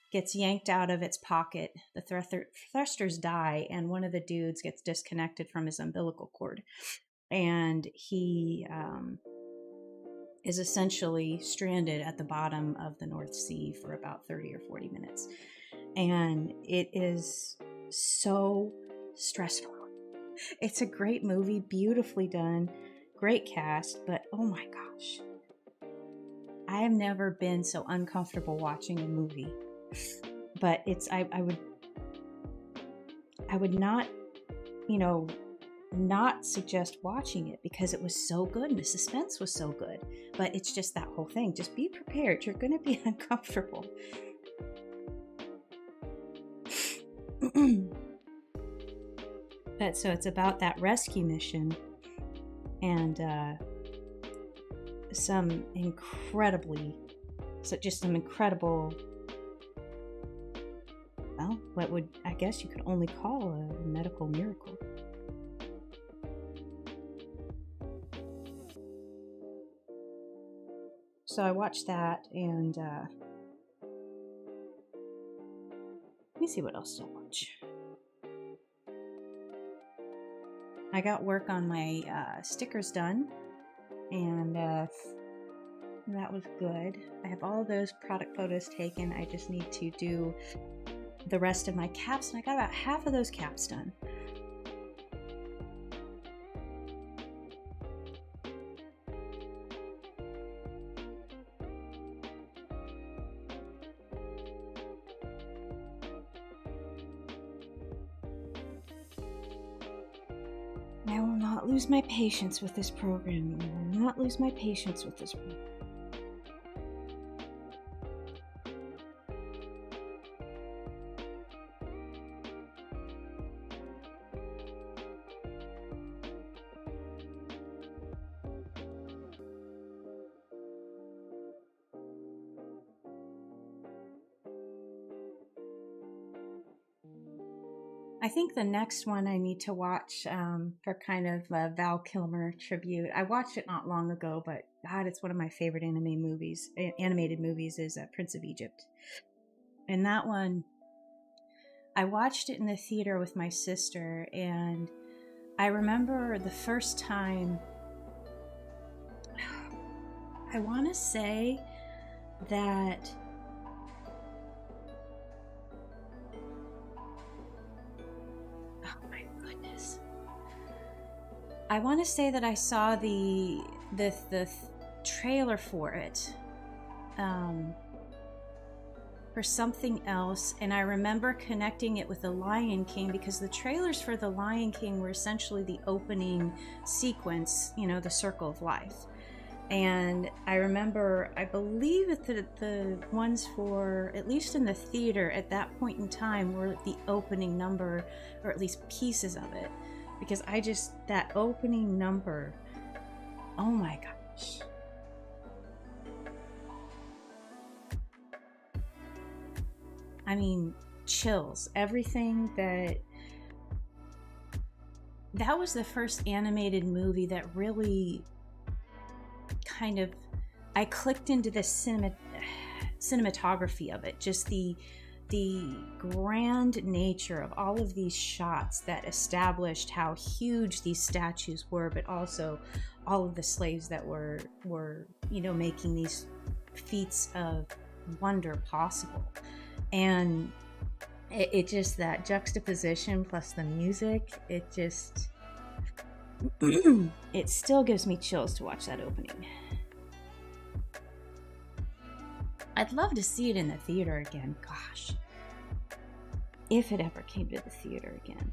gets yanked out of its pocket, the thrusters die, and one of the dudes gets disconnected from his umbilical cord. And he is essentially stranded at the bottom of the North Sea for about 30 or 40 minutes. And it is so stressful. It's a great movie, beautifully done, great cast, but oh my gosh. I have never been so uncomfortable watching a movie. But I would not, not suggest watching it because it was so good and the suspense was so good. But it's just that whole thing. Just be prepared. You're going to be uncomfortable. But so it's about that rescue mission and some incredible, well, what would, I guess you could only call a medical miracle. So I watched that, and let me see what else to watch. I got work on my stickers done, and That was good. I have all those product photos taken. I just need to do the rest of my caps, and I got about half of those caps done. I will not lose my patience with this program. I will not lose my patience with this program. I think the next one I need to watch for kind of a Val Kilmer tribute. I watched it not long ago, but God, it's one of my favorite animated movies is Prince of Egypt. And that one, I watched it in the theater with my sister, and I remember the first time, I want to say that I want to say that I saw the trailer for it for something else, and I remember connecting it with The Lion King because the trailers for The Lion King were essentially the opening sequence, you know, the Circle of Life. And I remember, I believe that the ones for, at least in the theater at that point in time, were the opening number, or at least pieces of it. Because that opening number, oh my gosh. I mean, chills. Everything that was the first animated movie that really kind of, I clicked into the cinematography of it. Just the grand nature of all of these shots that established how huge these statues were, but also all of the slaves that were you know, making these feats of wonder possible. And it just, that juxtaposition plus the music, it just it still gives me chills to watch that opening. I'd love to see it in the theater again. Gosh. If it ever came to the theater again.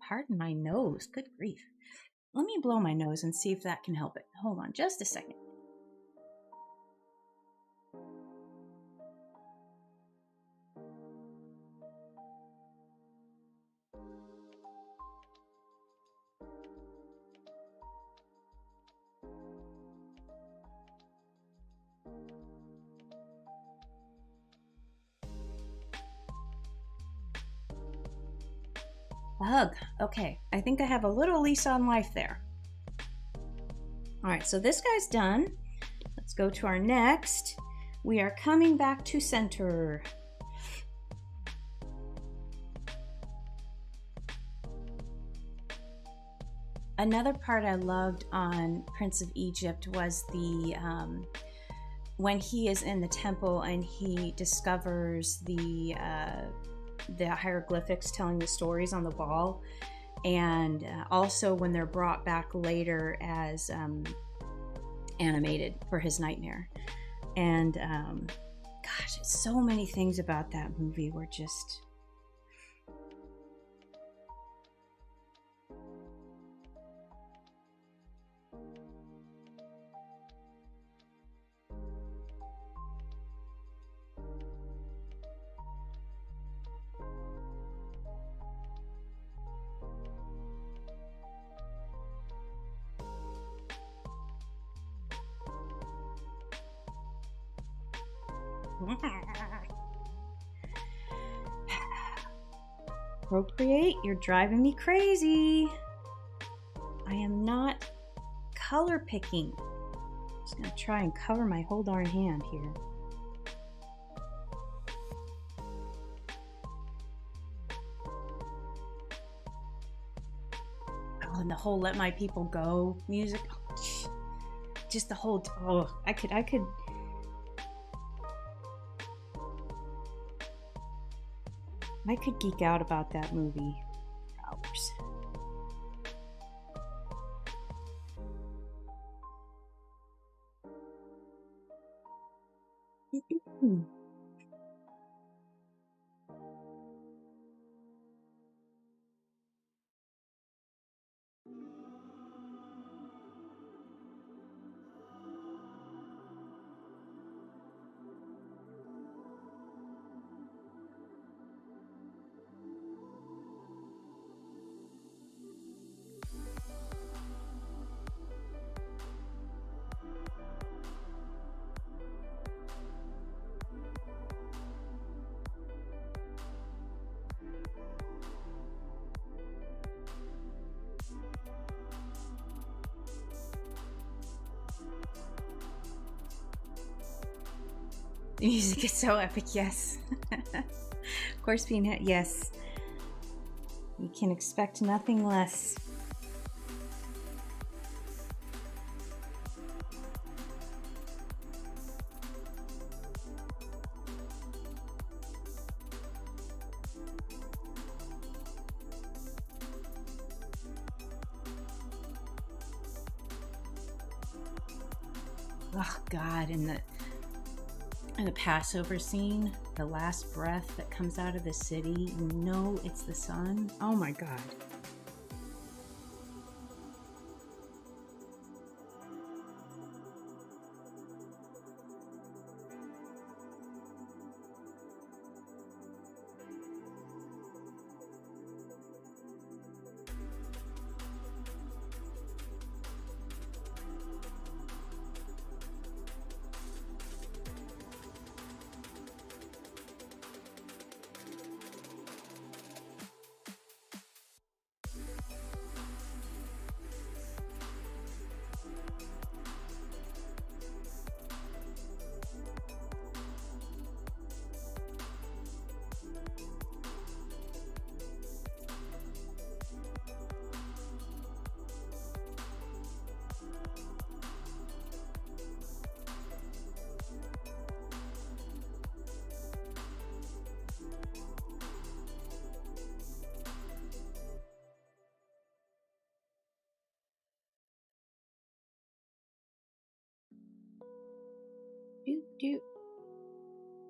Pardon my nose. Good grief. Let me blow my nose and see if that can help it. Hold on just a second. Ugh. Okay, I think I have a little lease on life there. All right, so this guy's done. Let's go to our next. We are coming back to center. Another part I loved on Prince of Egypt was the when he is in the temple and he discovers the hieroglyphics telling the stories on the wall, and also when they're brought back later as animated for his nightmare. And gosh, so many things about that movie were just Procreate, you're driving me crazy. I am not color picking. Just gonna try and cover my whole darn hand here. Oh, and the whole "Let My People Go" music. Oh, just the whole. Oh, I could. I could geek out about that movie for hours. The music is so epic, yes. Of course, being yes. You can expect nothing less. Oh God, and the Passover scene, the last breath that comes out of the city, you know it's the sun. Oh my God.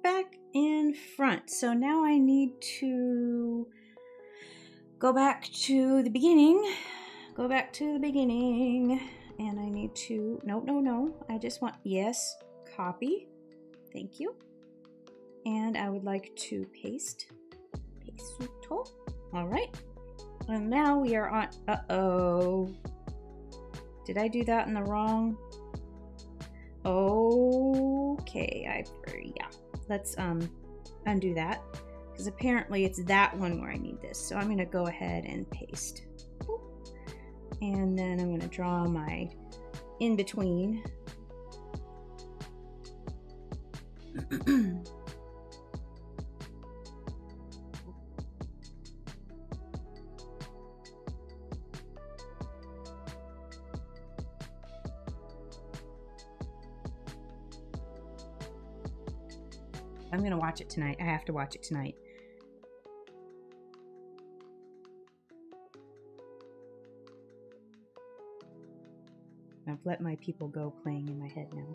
Back in front. So now I need to go back to the beginning. Go back to the beginning. And I need to, no. I just want, yes, copy. Thank you. And I would like to paste. Paste tool. All right. And now we are on, uh-oh. Did I do that in the wrong? Okay, yeah. Let's undo that, because apparently it's that one where I need this. So I'm gonna go ahead and paste. And then I'm gonna draw my in between. I'm gonna watch it tonight. I have to watch it tonight. I've let my people go playing in my head now.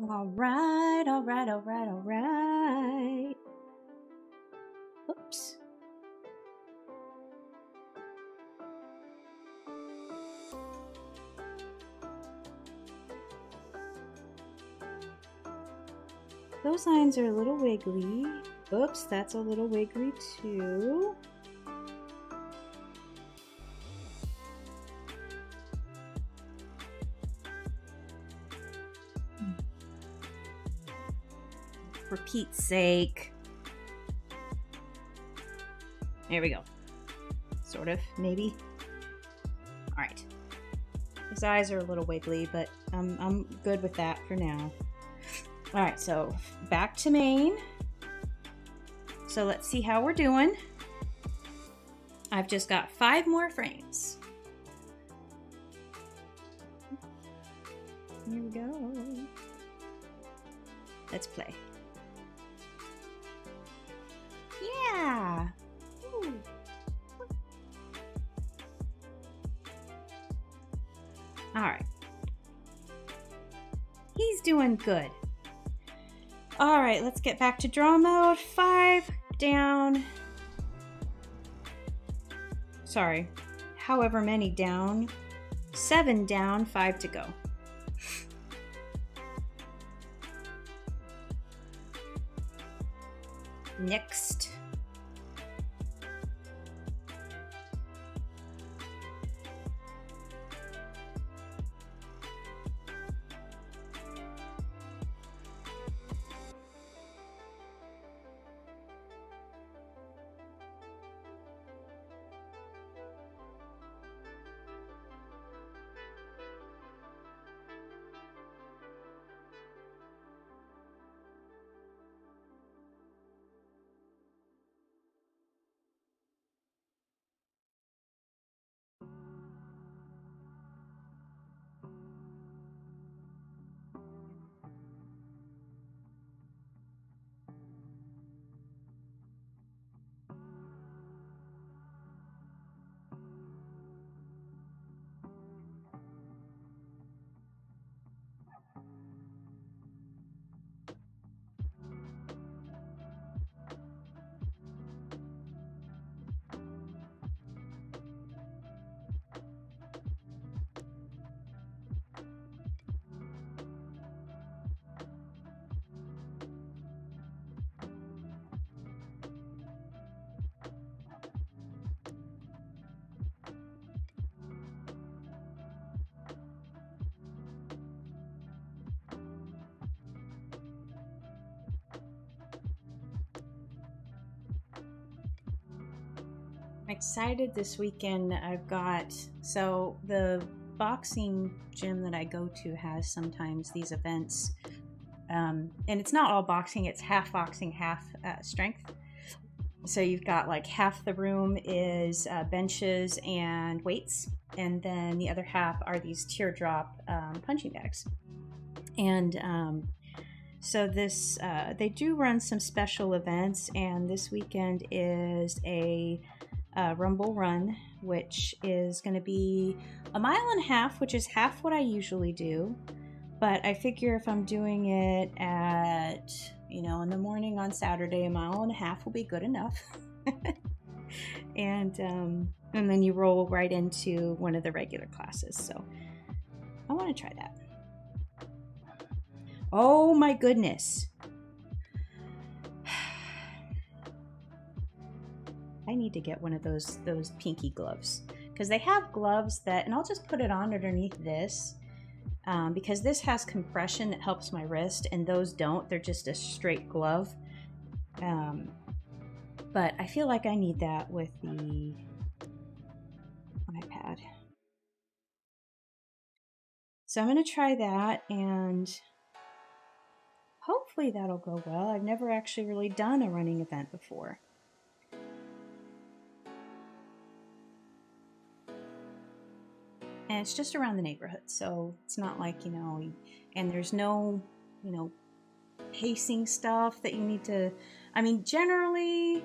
All right, all right, all right, all right. Oops. Those lines are a little wiggly. Oops, that's a little wiggly too. For Pete's sake. There we go. Sort of, maybe. All right. His eyes are a little wiggly, but I'm good with that for now. All right, so back to main. So let's see how we're doing. I've just got 5 more frames. Here we go. Let's play. Yeah. Ooh. All right. He's doing good. All right, let's get back to draw mode. 5 down. Sorry, however many down. 7 down, 5 to go. Next. Excited this weekend. I've got, so the boxing gym that I go to has sometimes these events, and it's not all boxing, it's half boxing, half strength. So you've got like half the room is benches and weights, and then the other half are these teardrop punching bags. And so this they do run some special events, and this weekend is a rumble run, which is going to be 1.5 miles, which is half what I usually do. But I figure if I'm doing it at, in the morning on Saturday, 1.5 miles will be good enough. and then you roll right into one of the regular classes. So I want to try that. Oh my goodness. I need to get one of those pinky gloves, because they have gloves that, and I'll just put it on underneath this, because this has compression that helps my wrist, and those don't. They're just a straight glove. But I feel like I need that with the iPad. So I'm going to try that, and hopefully that'll go well. I've never actually really done a running event before. And it's just around the neighborhood, so it's not like, and there's no, pacing stuff that you need to, generally,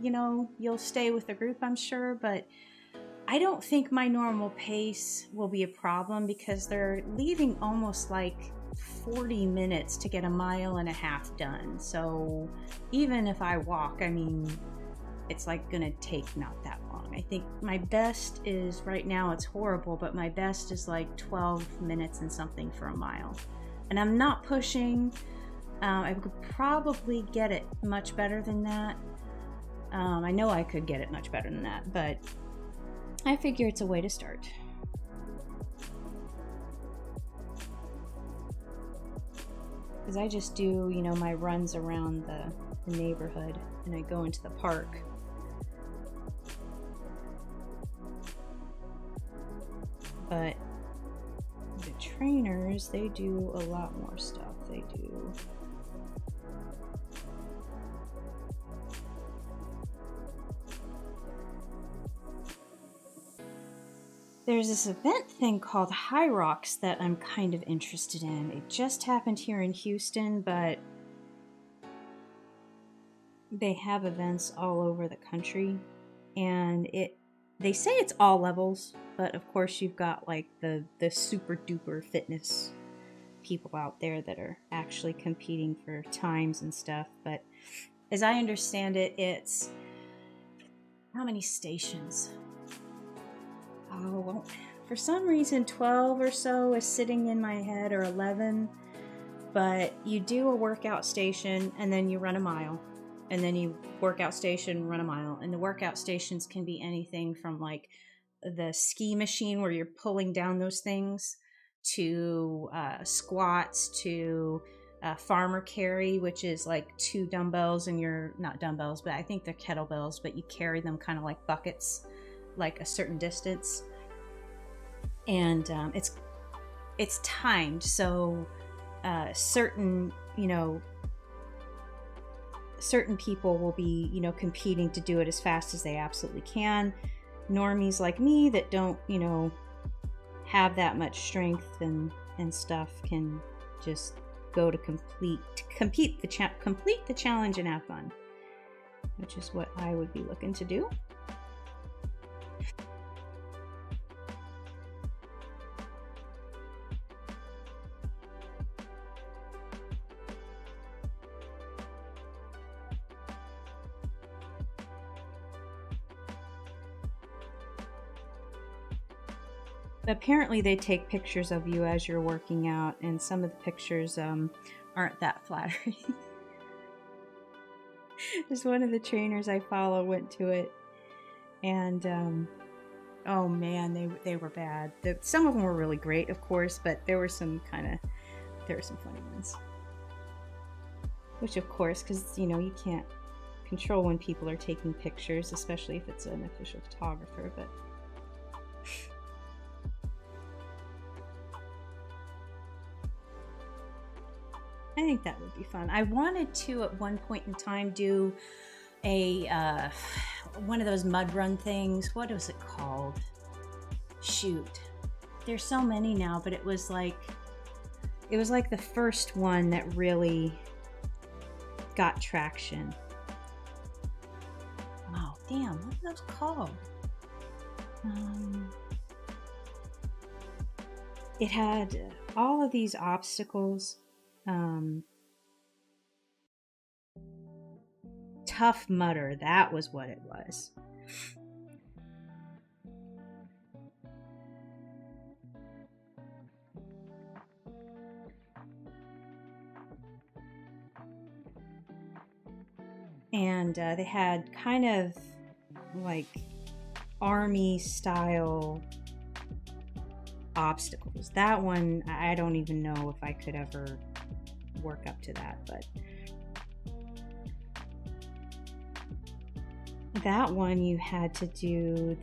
you'll stay with the group, I'm sure, but I don't think my normal pace will be a problem, because they're leaving almost like 40 minutes to get a 1.5 miles done. So even if I walk, I mean, it's like gonna take not that long. I think my best is, right now it's horrible, but my best is like 12 minutes and something for a mile. And I'm not pushing. I could probably get it much better than that. I know I could get it much better than that, but I figure it's a way to start. Because I just do, you know, my runs around the neighborhood, and I go into the park. But the trainers, they do a lot more stuff. They do there's this event thing called High Rocks that I'm kind of interested in. It just happened here in Houston, but they have events all over the country, and they say it's all levels, but of course you've got like the super duper fitness people out there that are actually competing for times and stuff. But as I understand it, it's how many stations? Oh, well, for some reason 12 or so is sitting in my head, or 11. But you do a workout station, and then you run a mile, and then you workout station, run a mile. And the workout stations can be anything from like the ski machine where you're pulling down those things, to squats, to farmer carry, which is like 2 dumbbells, and you're not dumbbells, but I think they're kettlebells, but you carry them kind of like buckets, like a certain distance. And it's timed, so certain people will be, you know, competing to do it as fast as they absolutely can. Normies like me that don't, you know, have that much strength and stuff can just go to complete the challenge and have fun, which is what I would be looking to do. Apparently they take pictures of you as you're working out, and some of the pictures aren't that flattering. Just one of the trainers I follow went to it, and oh man, they were bad. Some of them were really great, of course, but there were some funny ones. Which, of course, because you know you can't control when people are taking pictures, especially if it's an official photographer. But I think that would be fun. I wanted to, at one point in time, do a one of those mud run things. What was it called? Shoot, there's so many now, but it was like the first one that really got traction. Oh damn, what are those called? It had all of these obstacles. Tough Mudder, that was what it was. And they had kind of like army style obstacles. That one, I don't even know if I could ever work up to that, but that one you had to do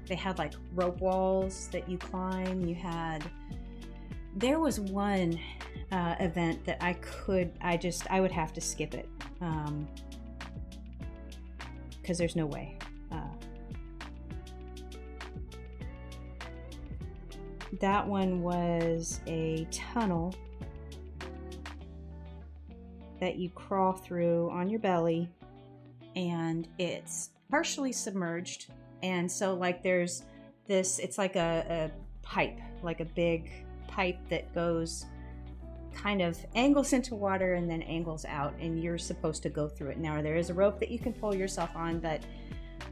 they had like rope walls that you climb. There was one event that I would have to skip it because there's no way. That one was a tunnel that you crawl through on your belly, and it's partially submerged. And so like there's this, it's like a pipe, like a big pipe that goes kind of angles into water and then angles out, and you're supposed to go through it. Now, there is a rope that you can pull yourself on, but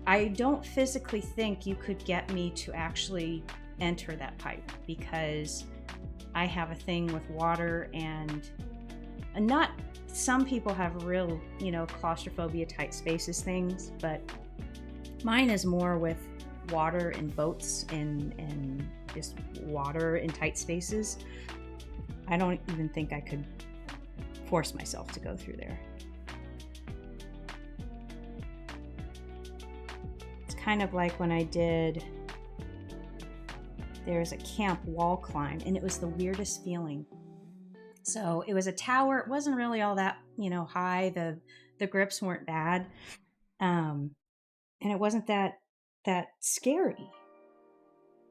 I don't physically think you could get me to actually enter that pipe, because I have a thing with water, and not, some people have real, you know, claustrophobia, tight spaces things, but mine is more with water and boats and just water in tight spaces. I don't even think I could force myself to go through there. It's kind of like when I did, there's a camp wall climb, and it was the weirdest feeling. So it was a tower. It wasn't really all that, you know, high. The grips weren't bad. And it wasn't that scary.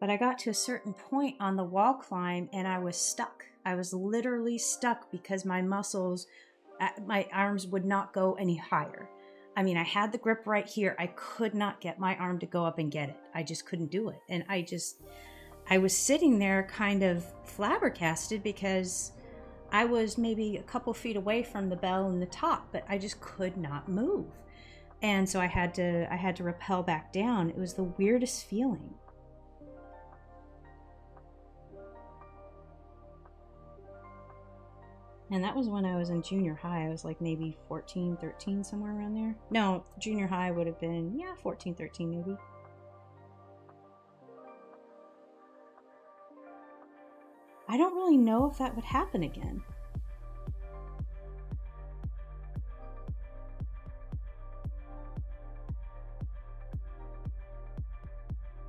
But I got to a certain point on the wall climb and I was stuck. I was literally stuck because my muscles, my arms would not go any higher. I mean, I had the grip right here. I could not get my arm to go up and get it. I just couldn't do it. And I was sitting there kind of flabbergasted, because I was maybe a couple feet away from the bell and the top, but I just could not move. And so I had to rappel back down. It was the weirdest feeling. And that was when I was in junior high. I was like maybe 14, 13, somewhere around there. No, junior high would have been, 14, 13 maybe. I don't really know if that would happen again.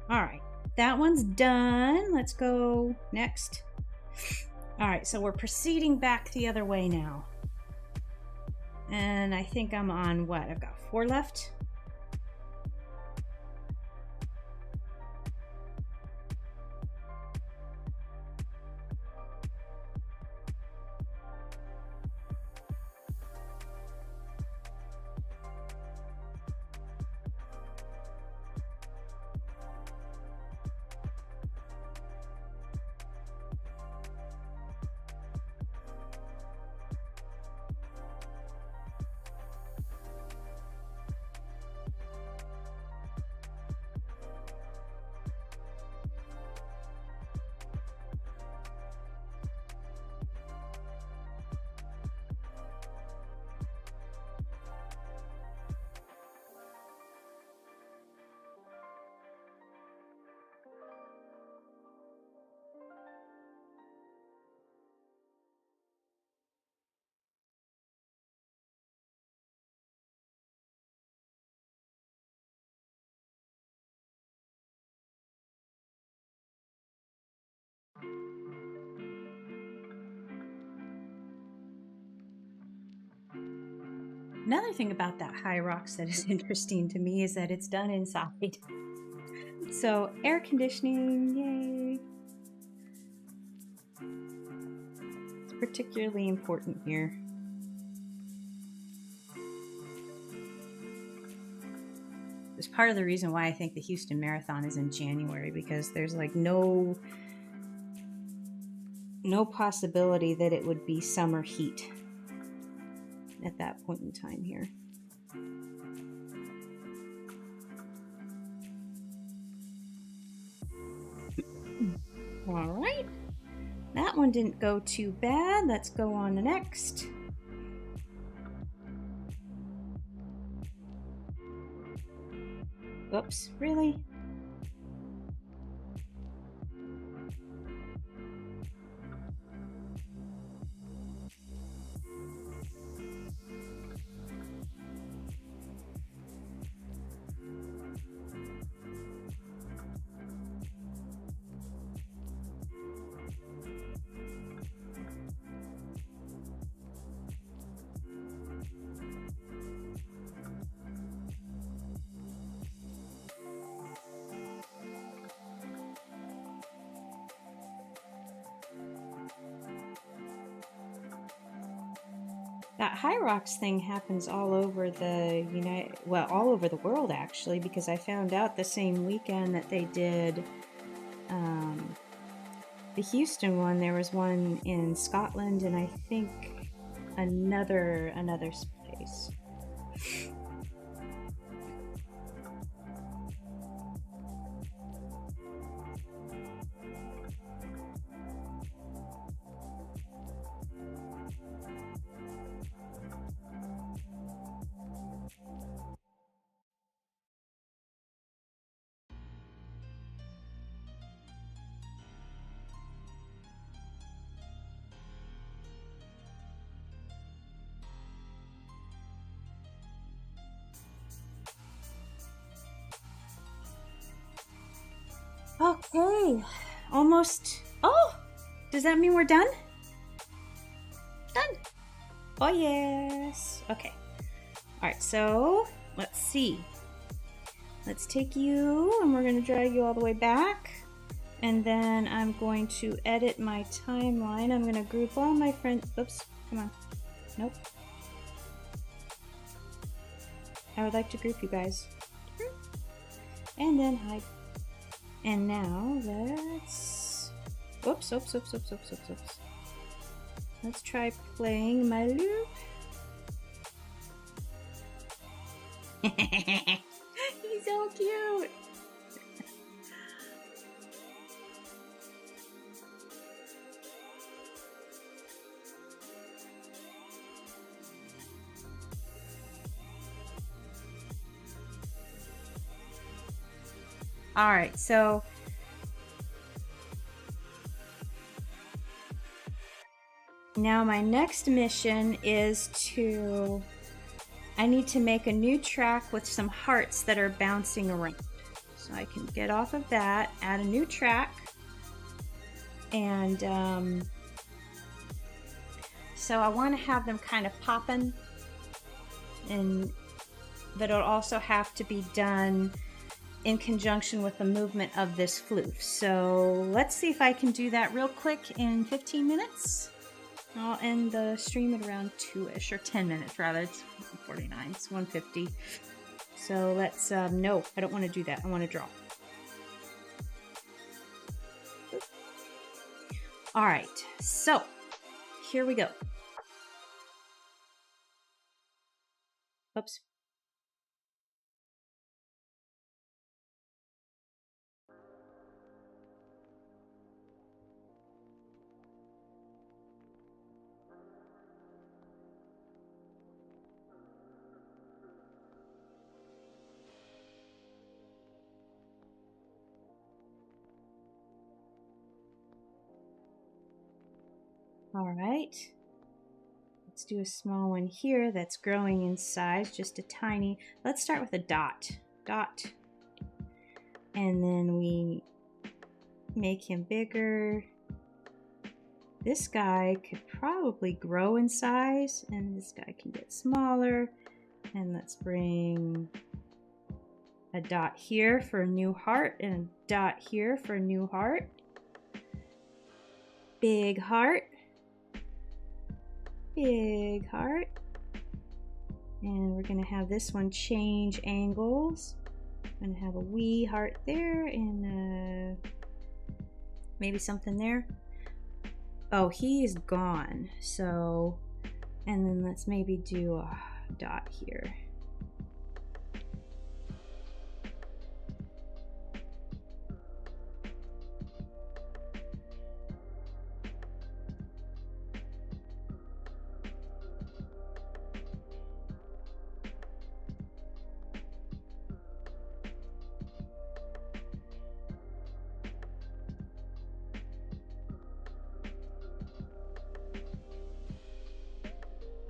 All right, that one's done. Let's go next. All right, so we're proceeding back the other way now. And I think I'm on what? I've got 4 left. Another thing about that High Rocks that is interesting to me is that it's done inside. So air conditioning, yay. It's particularly important here. It's part of the reason why I think the Houston Marathon is in January, because there's like no possibility that it would be summer heat at that point in time here. All right, that one didn't go too bad. Let's go on the next. Oops, really? That High Rocks thing happens all over the all over the world actually, because I found out the same weekend that they did the Houston one, there was one in Scotland, and I think another place. Okay, almost. Oh, does that mean we're done? Done. Oh, yes. Okay. All right, so let's see. Let's take you, and we're going to drag you all the way back. And then I'm going to edit my timeline. I'm going to group all my friends. Oops, come on. Nope. I would like to group you guys. And then hide. And now let's... Oops. Let's try playing my loop. He's so cute. All right, so now my next mission is to, I need to make a new track with some hearts that are bouncing around. So I can get off of that, add a new track, and so I want to have them kind of popping, but it'll also have to be done in conjunction with the movement of this floof. So let's see if I can do that real quick in 15 minutes. I'll end the stream at around 2-ish, or 10 minutes rather. It's 49, it's 150. So let's, no, I don't want to do that. I want to draw. All right, so here we go. Oops. All right, let's do a small one here that's growing in size, just a tiny. Let's start with a dot, and then we make him bigger. This guy could probably grow in size, and this guy can get smaller. And let's bring a dot here for a new heart, and a dot here for a new heart. Big heart. Big heart. And we're gonna have this one change angles. I'm gonna have a wee heart there, and maybe something there. Oh, he is gone. So, and then let's maybe do a dot here.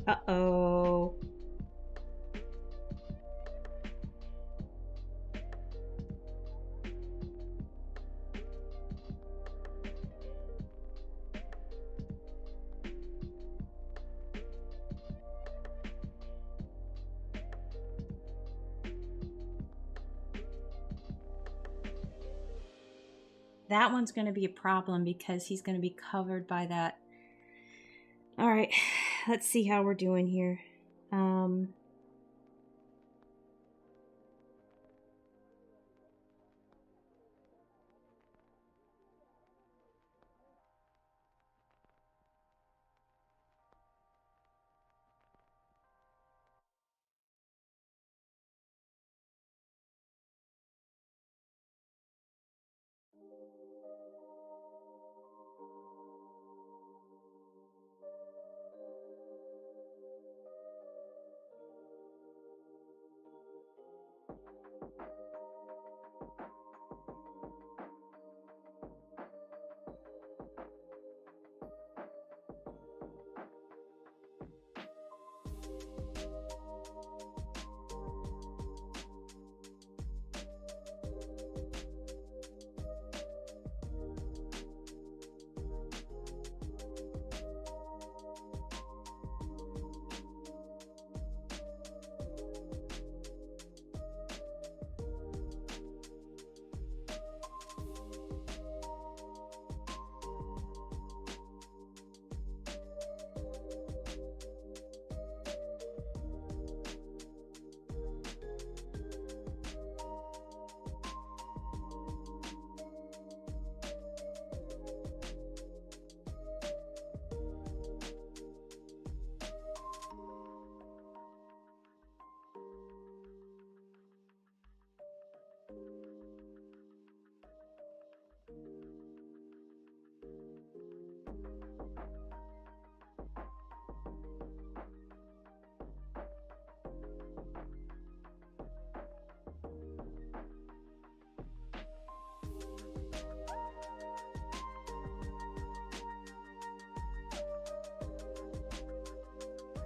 Uh-oh. That one's going to be a problem because he's going to be covered by that. All right, let's see how we're doing here.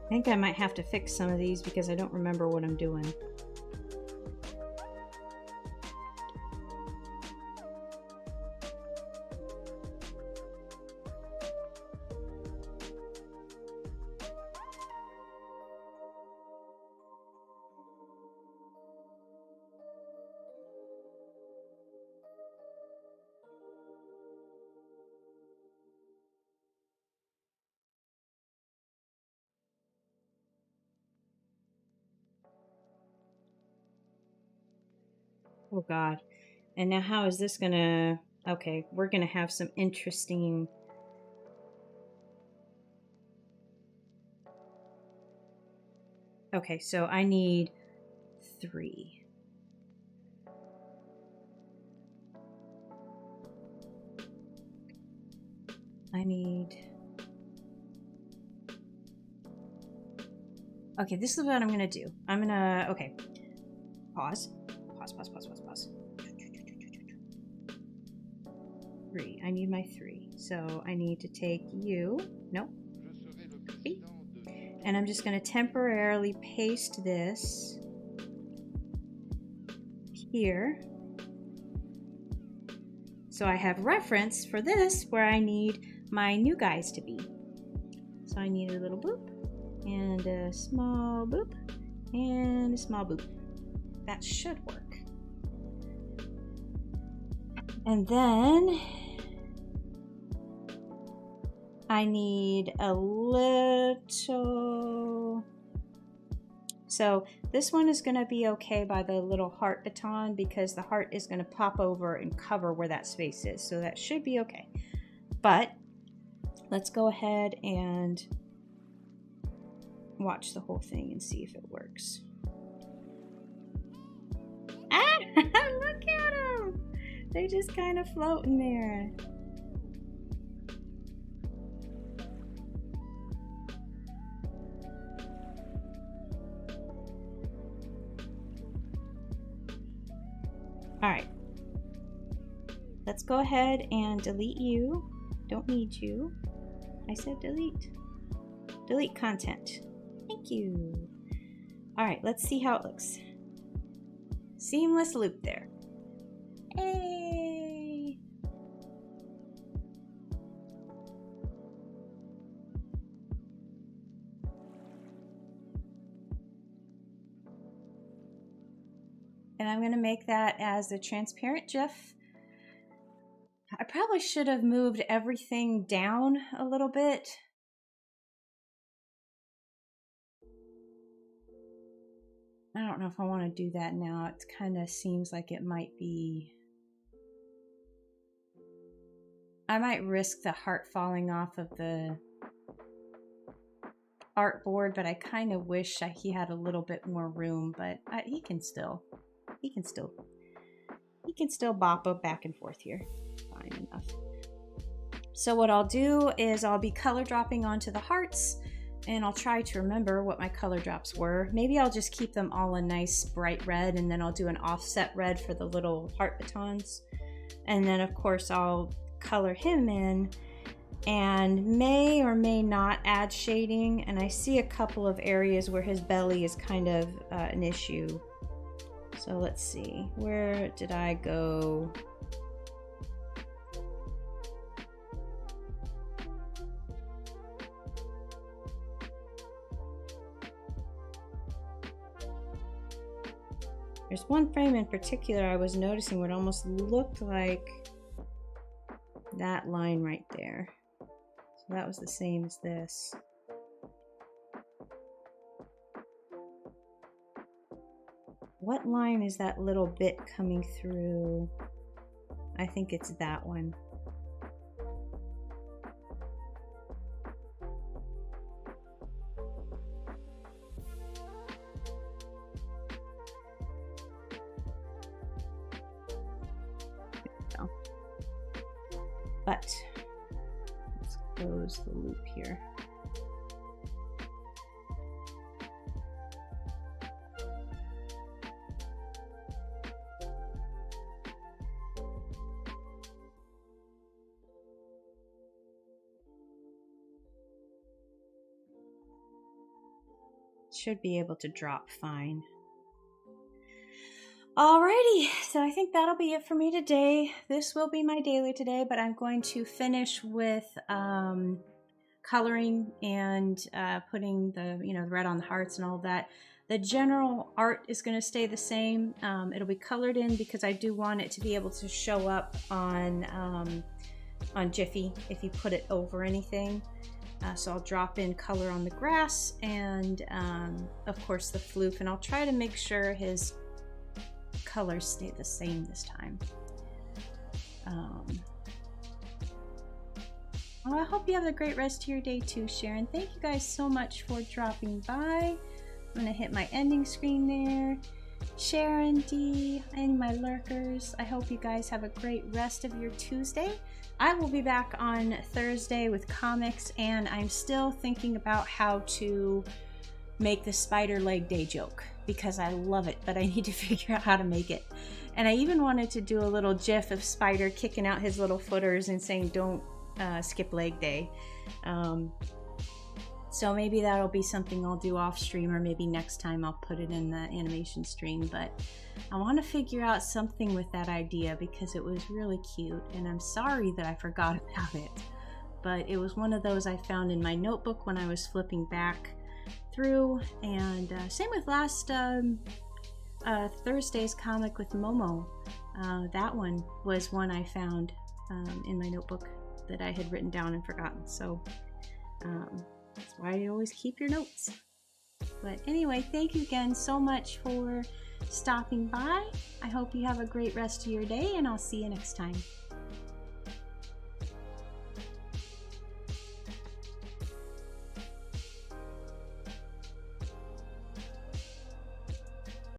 I think I might have to fix some of these because I don't remember what I'm doing. Oh God. And now how is this gonna... Okay, we're gonna have some interesting... Okay, so I need 3. I need... Okay, this is what I'm gonna do. I'm gonna... Okay. Pause. Pause. 3. I need my 3. So I need to take you. Nope. And I'm just going to temporarily paste this here. So I have reference for this where I need my new guys to be. So I need a little boop and a small boop and a small boop. That should work. And then I need a little... So this one is going to be okay by the little heart baton because the heart is going to pop over and cover where that space is. So that should be okay. But let's go ahead and watch the whole thing and see if it works. Ah! Look at them! They just kind of float in there. All right. Let's go ahead and delete you. Don't need you. I said delete. Delete content. Thank you. All right, let's see how it looks. Seamless loop there. Hey. And I'm going to make that as a transparent GIF. I probably should have moved everything down a little bit. I don't know if I want to do that now. It kind of seems like it might be... I might risk the heart falling off of the artboard, but I kind of wish he had a little bit more room, but he can still bop up back and forth here. Fine enough. So what I'll do is I'll be color dropping onto the hearts And I'll try to remember what my color drops were. Maybe I'll just keep them all a nice bright red, and then I'll do an offset red for the little heart batons. And then of course I'll color him in and may or may not add shading. And I see a couple of areas where his belly is kind of an issue. So let's see, where did I go? There's one frame in particular I was noticing where it almost looked like that line right there. So that was the same as this. What line is that little bit coming through? I think it's that one. But let's close the loop here. Should be able to drop fine. Alrighty, so I think that'll be it for me today. This will be my daily today, but I'm going to finish with coloring and putting the the red on the hearts and all of that. The general art is going to stay the same. It'll be colored in because I do want it to be able to show up on Giphy if you put it over anything. So I'll drop in color on the grass and of course the floof, and I'll try to make sure his colors stay the same this time. Well, I hope you have a great rest of your day too, Sharon. Thank you guys so much for dropping by. I'm gonna hit my ending screen there. Sharon, D, and my lurkers, I hope you guys have a great rest of your Tuesday. I will be back on Thursday with comics, and I'm still thinking about how to make the spider leg day joke because I love it, but I need to figure out how to make it. And I even wanted to do a little gif of Spider kicking out his little footers and saying don't skip leg day. So maybe that'll be something I'll do off stream, or maybe next time I'll put it in the animation stream. But I want to figure out something with that idea because it was really cute, and I'm sorry that I forgot about it. But it was one of those I found in my notebook when I was flipping back through, and same with last Thursday's comic with Momo. That one was one I found in my notebook that I had written down and forgotten. So that's why you always keep your notes. But anyway, thank you again so much for stopping by. I hope you have a great rest of your day, and I'll see you next time.